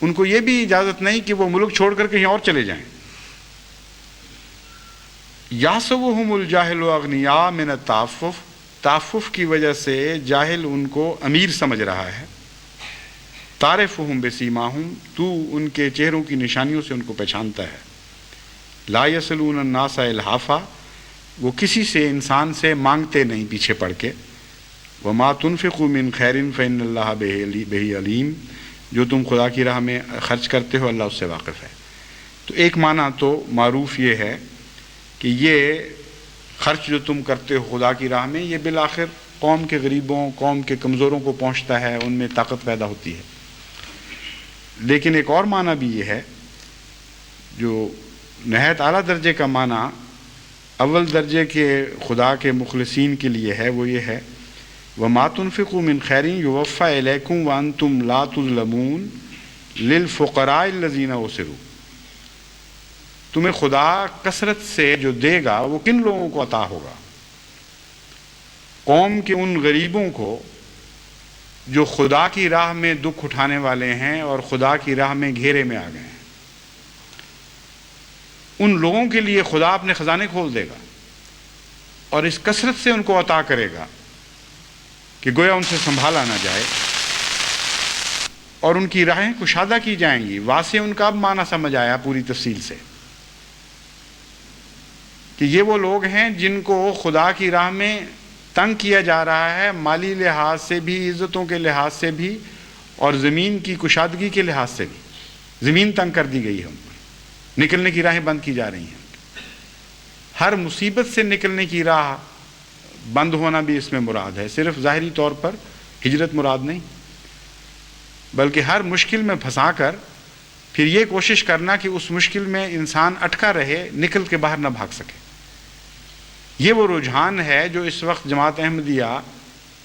ان کو یہ بھی اجازت نہیں کہ وہ ملک چھوڑ کر کہیں اور چلے جائیں. یحسبهم الجاہل اغنیاء من التعفف، تعفف کی وجہ سے جاہل ان کو امیر سمجھ رہا ہے. تعرفهم بسیماہم، تو ان کے چہروں کی نشانیوں سے ان کو پہچانتا ہے. لا یسألون الناس الحافا، وہ کسی سے انسان سے مانگتے نہیں پیچھے پڑ کے. وما تنفقوا من خیر فإن اللہ بہ علیم، جو تم خدا کی راہ میں خرچ کرتے ہو اللہ اس سے واقف ہے. تو ایک معنی تو معروف یہ ہے کہ یہ خرچ جو تم کرتے ہو خدا کی راہ میں یہ بالآخر قوم کے غریبوں، قوم کے کمزوروں کو پہنچتا ہے، ان میں طاقت پیدا ہوتی ہے. لیکن ایک اور معنی بھی یہ ہے جو نہایت اعلیٰ درجے کا معنی اول درجے کے خدا کے مخلصین کے لیے ہے، وہ یہ ہے وَمَا تُنْفِقُوا مِنْ خَيْرٍ يُوَفَّى إِلَيْكُمْ وَأَنْتُمْ لَا تُظْلَمُونَ لِلْفُقَرَاءِ الَّذِينَ أُوسِرُوا. تمہیں خدا کثرت سے جو دے گا وہ کن لوگوں کو عطا ہوگا؟ قوم کے ان غریبوں کو جو خدا کی راہ میں دکھ اٹھانے والے ہیں اور خدا کی راہ میں گھیرے میں آ گئے ہیں. ان لوگوں کے لیے خدا اپنے خزانے کھول دے گا اور اس کثرت سے ان کو عطا کرے گا کہ گویا ان سے سنبھالا نہ جائے، اور ان کی راہیں کشادہ کی جائیں گی. واسع ان کا اب معنی سمجھ آیا پوری تفصیل سے کہ یہ وہ لوگ ہیں جن کو خدا کی راہ میں تنگ کیا جا رہا ہے، مالی لحاظ سے بھی، عزتوں کے لحاظ سے بھی، اور زمین کی کشادگی کے لحاظ سے بھی. زمین تنگ کر دی گئی ہے، ان پر نکلنے کی راہیں بند کی جا رہی ہیں. ہر مصیبت سے نکلنے کی راہ بند ہونا بھی اس میں مراد ہے. صرف ظاہری طور پر ہجرت مراد نہیں، بلکہ ہر مشکل میں پھنسا کر پھر یہ کوشش کرنا کہ اس مشکل میں انسان اٹکا رہے، نکل کے باہر نہ بھاگ سکے. یہ وہ رجحان ہے جو اس وقت جماعت احمدیہ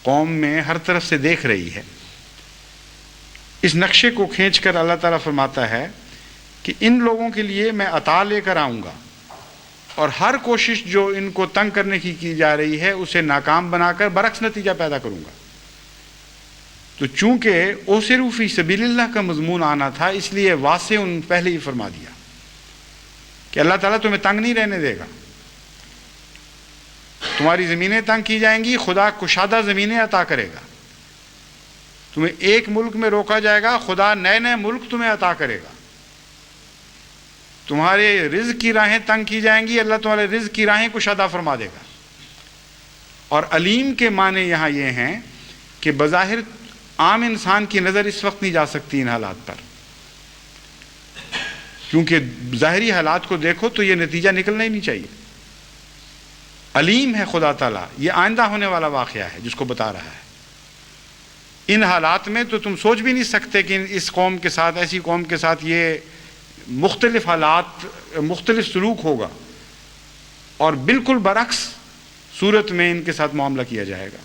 قوم میں ہر طرف سے دیکھ رہی ہے. اس نقشے کو کھینچ کر اللہ تعالیٰ فرماتا ہے کہ ان لوگوں کے لیے میں عطا لے کر آؤں گا اور ہر کوشش جو ان کو تنگ کرنے کی جا رہی ہے اسے ناکام بنا کر برعکس نتیجہ پیدا کروں گا۔ تو چونکہ اوسروا فی سبیل اللہ کا مضمون آنا تھا، اس لیے واسع ان پہلے ہی فرما دیا کہ اللہ تعالیٰ تمہیں تنگ نہیں رہنے دے گا۔ تمہاری زمینیں تنگ کی جائیں گی، خدا کشادہ زمینیں عطا کرے گا۔ تمہیں ایک ملک میں روکا جائے گا، خدا نئے نئے ملک تمہیں عطا کرے گا۔ تمہارے رزق کی راہیں تنگ کی جائیں گی، اللہ تمہارے رزق کی راہیں کشادہ فرما دے گا۔ اور علیم کے معنی یہاں یہ ہیں کہ بظاہر عام انسان کی نظر اس وقت نہیں جا سکتی ان حالات پر، کیونکہ ظاہری حالات کو دیکھو تو یہ نتیجہ نکلنا ہی نہیں چاہیے۔ علیم ہے خدا تعالیٰ، یہ آئندہ ہونے والا واقعہ ہے جس کو بتا رہا ہے۔ ان حالات میں تو تم سوچ بھی نہیں سکتے کہ اس قوم کے ساتھ، ایسی قوم کے ساتھ یہ مختلف حالات، مختلف سلوک ہوگا، اور بالکل برعکس صورت میں ان کے ساتھ معاملہ کیا جائے گا۔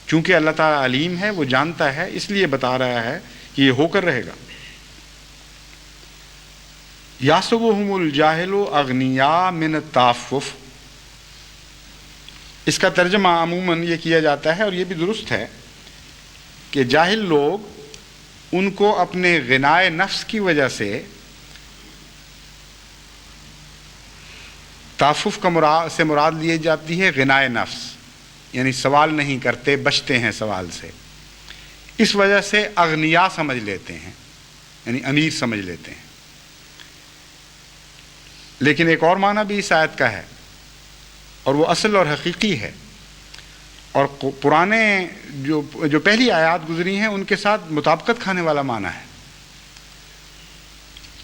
چونکہ اللہ تعالیٰ علیم ہے، وہ جانتا ہے، اس لیے بتا رہا ہے کہ یہ ہو کر رہے گا۔ یحسبهم الجاہل اغنیاء من التعفف، اس کا ترجمہ عموماً یہ کیا جاتا ہے، اور یہ بھی درست ہے، کہ جاہل لوگ ان کو اپنے غنائے نفس کی وجہ سے، تعفف سے مراد لیے جاتی ہے غنائے نفس، یعنی سوال نہیں کرتے، بچتے ہیں سوال سے، اس وجہ سے اغنیاء سمجھ لیتے ہیں، یعنی امیر سمجھ لیتے ہیں۔ لیکن ایک اور معنی بھی اس آیت کا ہے، اور وہ اصل اور حقیقی ہے، اور پرانے جو پہلی آیات گزری ہیں ان کے ساتھ مطابقت کھانے والا معنی ہے۔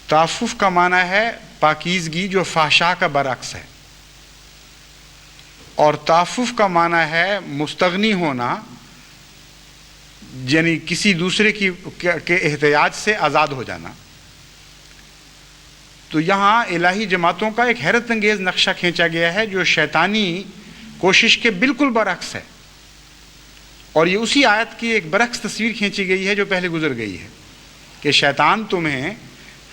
تعفف کا معنی ہے پاکیزگی، جو فحشاء کا برعکس ہے، اور تعفف کا معنی ہے مستغنی ہونا، یعنی کسی دوسرے کے احتیاج سے آزاد ہو جانا۔ تو یہاں الہی جماعتوں کا ایک حیرت انگیز نقشہ کھینچا گیا ہے جو شیطانی کوشش کے بالکل برعکس ہے، اور یہ اسی آیت کی ایک برعکس تصویر کھینچی گئی ہے جو پہلے گزر گئی ہے، کہ شیطان تمہیں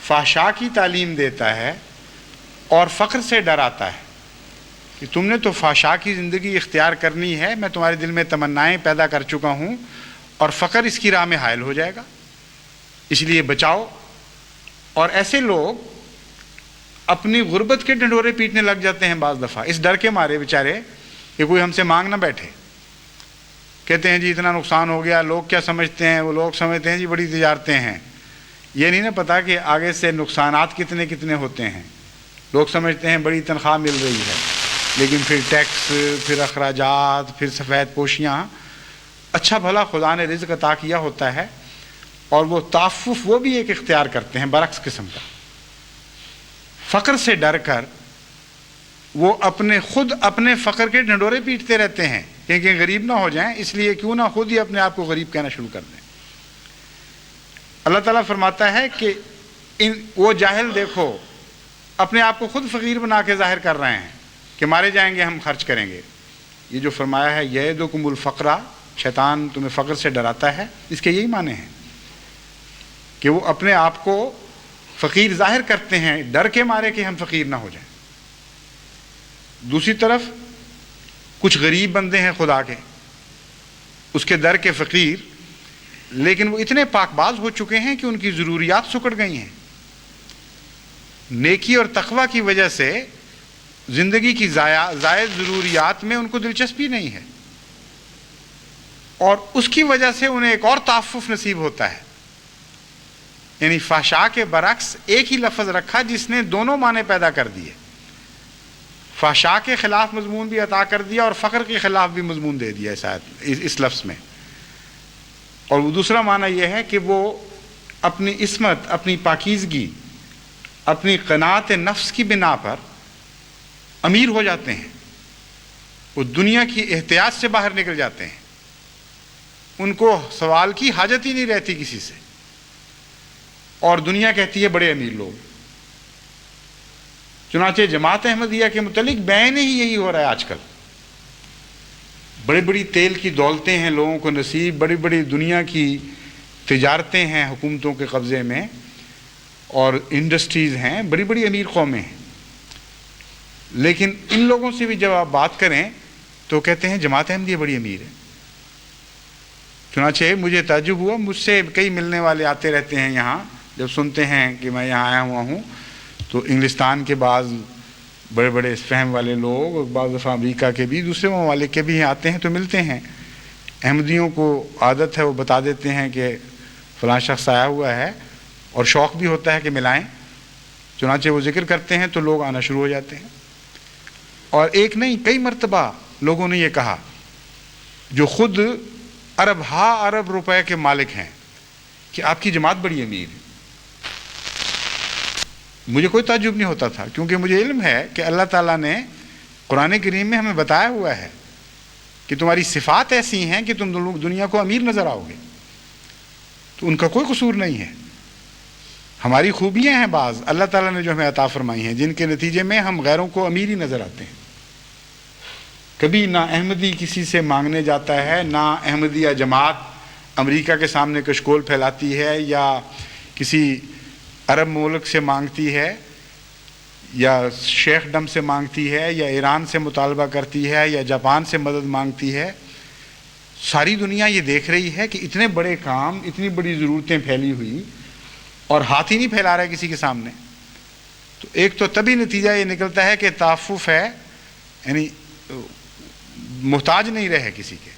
فحشاء کی تعلیم دیتا ہے اور فقر سے ڈراتا ہے کہ تم نے تو فحشاء کی زندگی اختیار کرنی ہے، میں تمہارے دل میں تمنائیں پیدا کر چکا ہوں، اور فقر اس کی راہ میں حائل ہو جائے گا، اس لیے بچاؤ۔ اور ایسے لوگ اپنی غربت کے ڈنڈورے پیٹنے لگ جاتے ہیں بعض دفعہ، اس ڈر کے مارے بیچارے کہ کوئی ہم سے مانگ نہ بیٹھے۔ کہتے ہیں جی اتنا نقصان ہو گیا، لوگ کیا سمجھتے ہیں، وہ لوگ سمجھتے ہیں جی بڑی تجارتیں ہیں، یہ نہیں نہ پتا کہ آگے سے نقصانات کتنے ہوتے ہیں۔ لوگ سمجھتے ہیں بڑی تنخواہ مل رہی ہے، لیکن پھر ٹیکس، پھر اخراجات، پھر سفید پوشیاں، اچھا بھلا خدا نے رزق عطا کیا ہوتا ہے، اور وہ تعفف وہ بھی ایک اختیار کرتے ہیں برعکس قسم کا۔ فقر سے ڈر کر وہ خود اپنے فقر کے ڈنڈورے پیٹتے رہتے ہیں کہ غریب نہ ہو جائیں، اس لیے کیوں نہ خود ہی اپنے آپ کو غریب کہنا شروع کر دیں۔ اللہ تعالیٰ فرماتا ہے کہ وہ جاہل دیکھو اپنے آپ کو خود فقیر بنا کے ظاہر کر رہے ہیں کہ مارے جائیں گے، ہم خرچ کریں گے۔ یہ جو فرمایا ہے یعدکم الفقر، شیطان تمہیں فقر سے ڈراتا ہے، اس کے یہی معنی ہیں کہ وہ اپنے آپ کو فقیر ظاہر کرتے ہیں ڈر کے مارے کہ ہم فقیر نہ ہو جائیں۔ دوسری طرف کچھ غریب بندے ہیں خدا کے، اس کے در کے فقیر، لیکن وہ اتنے پاک باز ہو چکے ہیں کہ ان کی ضروریات سکڑ گئی ہیں، نیکی اور تقوی کی وجہ سے زندگی کی زائد ضروریات میں ان کو دلچسپی نہیں ہے، اور اس کی وجہ سے انہیں ایک اور تعفف نصیب ہوتا ہے، یعنی فحشاء کے برعکس ایک ہی لفظ رکھا جس نے دونوں معنی پیدا کر دیے، فحشاء کے خلاف مضمون بھی عطا کر دیا اور فقر کے خلاف بھی مضمون دے دیا اس لفظ میں۔ اور وہ دوسرا معنی یہ ہے کہ وہ اپنی عصمت، اپنی پاکیزگی، اپنی قناعت نفس کی بنا پر امیر ہو جاتے ہیں، وہ دنیا کی احتیاج سے باہر نکل جاتے ہیں، ان کو سوال کی حاجت ہی نہیں رہتی کسی سے، اور دنیا کہتی ہے بڑے امیر لوگ۔ چنانچہ جماعت احمدیہ کے متعلق بیان ہی یہی ہو رہا ہے آج کل، بڑی بڑی تیل کی دولتیں ہیں لوگوں کو نصیب، بڑی بڑی دنیا کی تجارتیں ہیں حکومتوں کے قبضے میں، اور انڈسٹریز ہیں، بڑی بڑی امیر قومیں ہیں، لیکن ان لوگوں سے بھی جب آپ بات کریں تو کہتے ہیں جماعت احمدیہ بڑی امیر ہے۔ چنانچہ مجھے تعجب ہوا، مجھ سے کئی ملنے والے آتے رہتے ہیں یہاں، جب سنتے ہیں کہ میں یہاں آیا ہوا ہوں تو انگلستان کے بعض بڑے بڑے فہم والے لوگ اور بعض دفعہ امریکہ کے بھی، دوسرے ممالک کے بھی آتے ہیں تو ملتے ہیں۔ احمدیوں کو عادت ہے وہ بتا دیتے ہیں کہ فلاں شخص آیا ہوا ہے، اور شوق بھی ہوتا ہے کہ ملائیں، چنانچہ وہ ذکر کرتے ہیں تو لوگ آنا شروع ہو جاتے ہیں۔ اور ایک نہیں کئی مرتبہ لوگوں نے یہ کہا جو خود ارب روپے کے مالک ہیں کہ آپ کی جماعت بڑی امیر ہے۔ مجھے کوئی تعجب نہیں ہوتا تھا، کیونکہ مجھے علم ہے کہ اللہ تعالیٰ نے قرآن کریم میں ہمیں بتایا ہوا ہے کہ تمہاری صفات ایسی ہیں کہ تم دنیا کو امیر نظر آؤ گے، تو ان کا کوئی قصور نہیں ہے۔ ہماری خوبیاں ہیں بعض اللہ تعالیٰ نے جو ہمیں عطا فرمائی ہیں، جن کے نتیجے میں ہم غیروں کو امیر ہی نظر آتے ہیں۔ کبھی نہ احمدی کسی سے مانگنے جاتا ہے، نہ احمدیہ جماعت امریکہ کے سامنے کشکول پھیلاتی ہے یا کسی عرب ملک سے مانگتی ہے یا شیخ ڈم سے مانگتی ہے یا ایران سے مطالبہ کرتی ہے یا جاپان سے مدد مانگتی ہے۔ ساری دنیا یہ دیکھ رہی ہے کہ اتنے بڑے کام، اتنی بڑی ضرورتیں پھیلی ہوئی، اور ہاتھ ہی نہیں پھیلا رہا ہے کسی کے سامنے۔ تو ایک تو تبھی نتیجہ یہ نکلتا ہے کہ تعفف ہے، یعنی محتاج نہیں رہے کسی کے،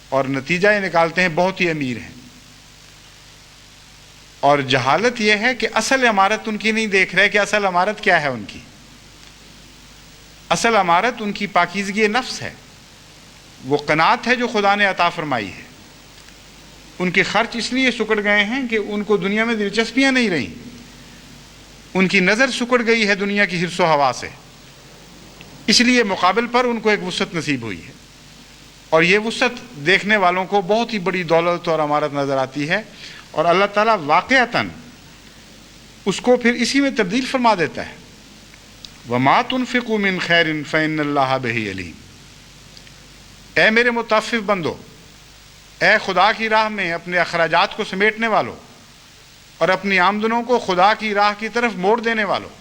اور نتیجہ یہ نکالتے ہیں بہت ہی امیر ہیں۔ اور جہالت یہ ہے کہ اصل عمارت ان کی نہیں دیکھ رہے کہ اصل عمارت کیا ہے ان کی۔ اصل عمارت ان کی پاکیزگی نفس ہے، وہ قناعت ہے جو خدا نے عطا فرمائی ہے۔ ان کے خرچ اس لیے سکڑ گئے ہیں کہ ان کو دنیا میں دلچسپیاں نہیں رہیں، ان کی نظر سکڑ گئی ہے دنیا کی حرص و ہوا سے، اس لیے مقابل پر ان کو ایک وسعت نصیب ہوئی ہے، اور یہ وسعت دیکھنے والوں کو بہت ہی بڑی دولت اور عمارت نظر آتی ہے، اور اللہ تعالیٰ واقعتاً اس کو پھر اسی میں تبدیل فرما دیتا ہے۔ وَمَا تُنْفِقُوا مِنْ خَيْرٍ فَإِنَّ اللَّهَ بِهِ عَلِيمٌ۔ اے میرے متعفف بندو، اے خدا کی راہ میں اپنے اخراجات کو سمیٹنے والوں اور اپنی آمدنوں کو خدا کی راہ کی طرف موڑ دینے والوں،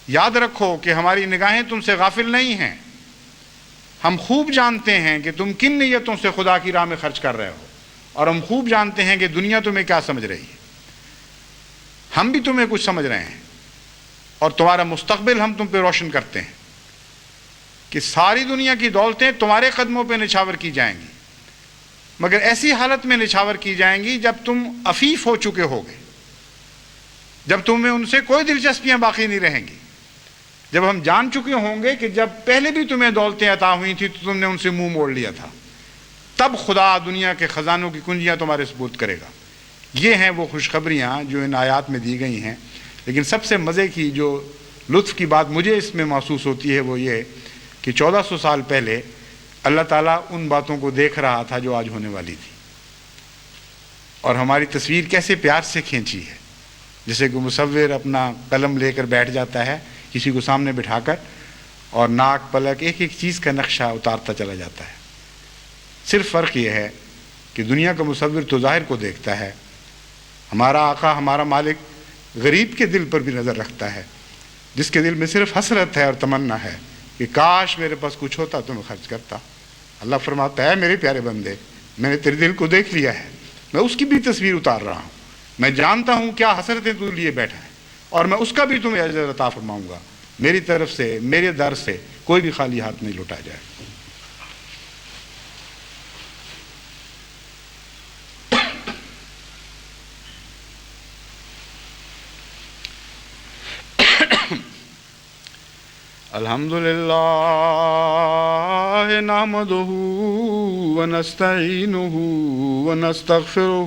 یاد رکھو کہ ہماری نگاہیں تم سے غافل نہیں ہیں، ہم خوب جانتے ہیں کہ تم کن نیتوں سے خدا کی راہ میں خرچ کر رہے ہو، اور ہم خوب جانتے ہیں کہ دنیا تمہیں کیا سمجھ رہی ہے۔ ہم بھی تمہیں کچھ سمجھ رہے ہیں، اور تمہارا مستقبل ہم تم پہ روشن کرتے ہیں کہ ساری دنیا کی دولتیں تمہارے قدموں پہ نچھاور کی جائیں گی، مگر ایسی حالت میں نچھاور کی جائیں گی جب تم عفیف ہو چکے ہوگے، جب تمہیں ان سے کوئی دلچسپیاں باقی نہیں رہیں گی، جب ہم جان چکے ہوں گے کہ جب پہلے بھی تمہیں دولتیں عطا ہوئی تھی تو تم نے ان سے منہ موڑ لیا تھا، تب خدا دنیا کے خزانوں کی کنجیاں تمہارے سپرد کرے گا۔ یہ ہیں وہ خوشخبریاں جو ان آیات میں دی گئی ہیں۔ لیکن سب سے مزے کی جو لطف کی بات مجھے اس میں محسوس ہوتی ہے وہ یہ کہ 1400 سال پہلے اللہ تعالیٰ ان باتوں کو دیکھ رہا تھا جو آج ہونے والی تھی، اور ہماری تصویر کیسے پیار سے کھینچی ہے، جیسے کہ مصور اپنا قلم لے کر بیٹھ جاتا ہے کسی کو سامنے بٹھا کر، اور ناک پلک ایک ایک چیز کا نقشہ اتارتا چلا جاتا ہے۔ صرف فرق یہ ہے کہ دنیا کا مصور تو ظاہر کو دیکھتا ہے، ہمارا آقا ہمارا مالک غریب کے دل پر بھی نظر رکھتا ہے، جس کے دل میں صرف حسرت ہے اور تمنا ہے کہ کاش میرے پاس کچھ ہوتا تو میں خرچ کرتا۔ اللہ فرماتا ہے میرے پیارے بندے، میں نے تیرے دل کو دیکھ لیا ہے، میں اس کی بھی تصویر اتار رہا ہوں، میں جانتا ہوں کیا حسرتیں تو لیے بیٹھا ہے، اور میں اس کا بھی تمہیں اجر عطا فرماؤں گا۔ میری طرف سے، میرے در سے کوئی بھی خالی ہاتھ نہیں لوٹا جائے۔
الحمدللہ نحمدہ ونستعینہ ونستغفرہ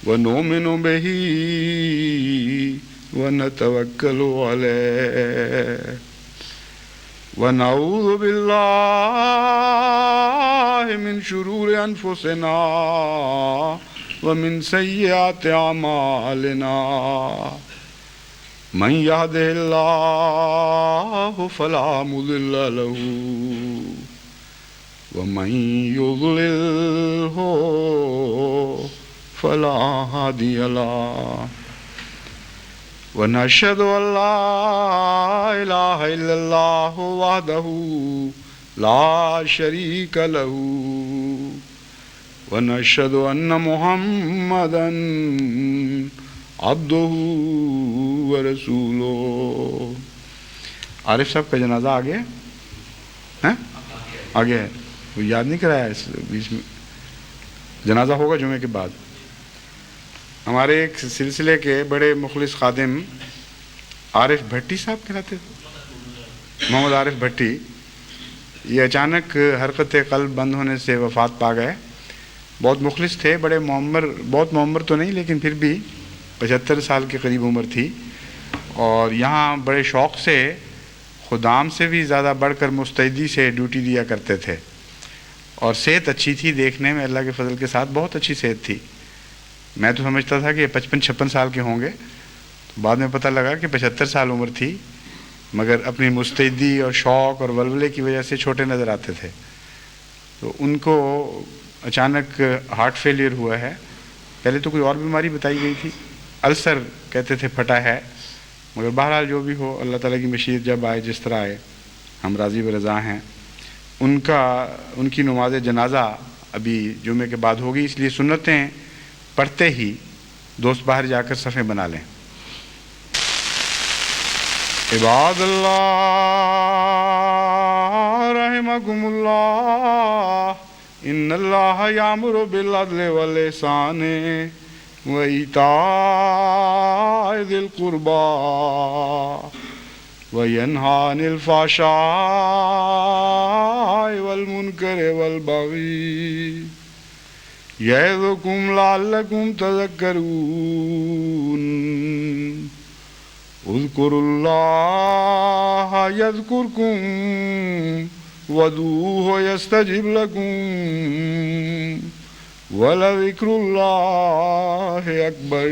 ونؤمن بہ ونتوکل علیہ ونعوذ باللہ من شرور انفسنا ومن سیئات اعمالنا من يهده الله فلا مضل له ومن يضلله فلا هادي له ونشهد أن لا إله إلا الله وحده لا شريك له ونشهد أن محمدا عبده ورسوله. عارف صاحب کا جنازہ آ گیا ہے؟ آ گیا ہے. وہ یاد نہیں کرایا اس بیچ میں. جنازہ ہوگا جمعے کے بعد. ہمارے ایک سلسلے کے بڑے مخلص خادم عارف بھٹی صاحب کہلاتے تھے، محمد عارف بھٹی، یہ اچانک حرکت قلب بند ہونے سے وفات پا گئے. بہت مخلص تھے، بڑے بہت معمر تو نہیں لیکن پھر بھی 75 سال کے قریب عمر تھی، اور یہاں بڑے شوق سے خدام سے بھی زیادہ بڑھ کر مستعدی سے ڈیوٹی دیا کرتے تھے، اور صحت اچھی تھی دیکھنے میں، اللہ کے فضل کے ساتھ بہت اچھی صحت تھی. میں تو سمجھتا تھا کہ یہ 55-56 سال کے ہوں گے، بعد میں پتہ لگا کہ 75 سال عمر تھی، مگر اپنی مستعدی اور شوق اور ولولے کی وجہ سے چھوٹے نظر آتے تھے. تو ان کو اچانک ہارٹ فیلئر ہوا ہے. پہلے تو کوئی اور بیماری بتائی گئی تھی، السر کہتے تھے پھٹا ہے، مگر بہرحال جو بھی ہو اللہ تعالیٰ کی مشیت جب آئے جس طرح آئے ہم راضی و رضا ہیں. ان کی نماز جنازہ ابھی جمعے کے بعد ہوگی، اس لیے سنتیں پڑھتے ہی دوست باہر جا کر صفیں بنا لیں. عباد اللہ رحمکم اللہ، ان اللہ یامر بالعدل والاحسان وایتاء ذی القربى وینہی عن الفحشاء والمنکر والبغی یعظکم لعلکم تذکرون. اذکروا اللہ یذکرکم وادعوہ یستجب لکم ولذکر اللہ اکبر.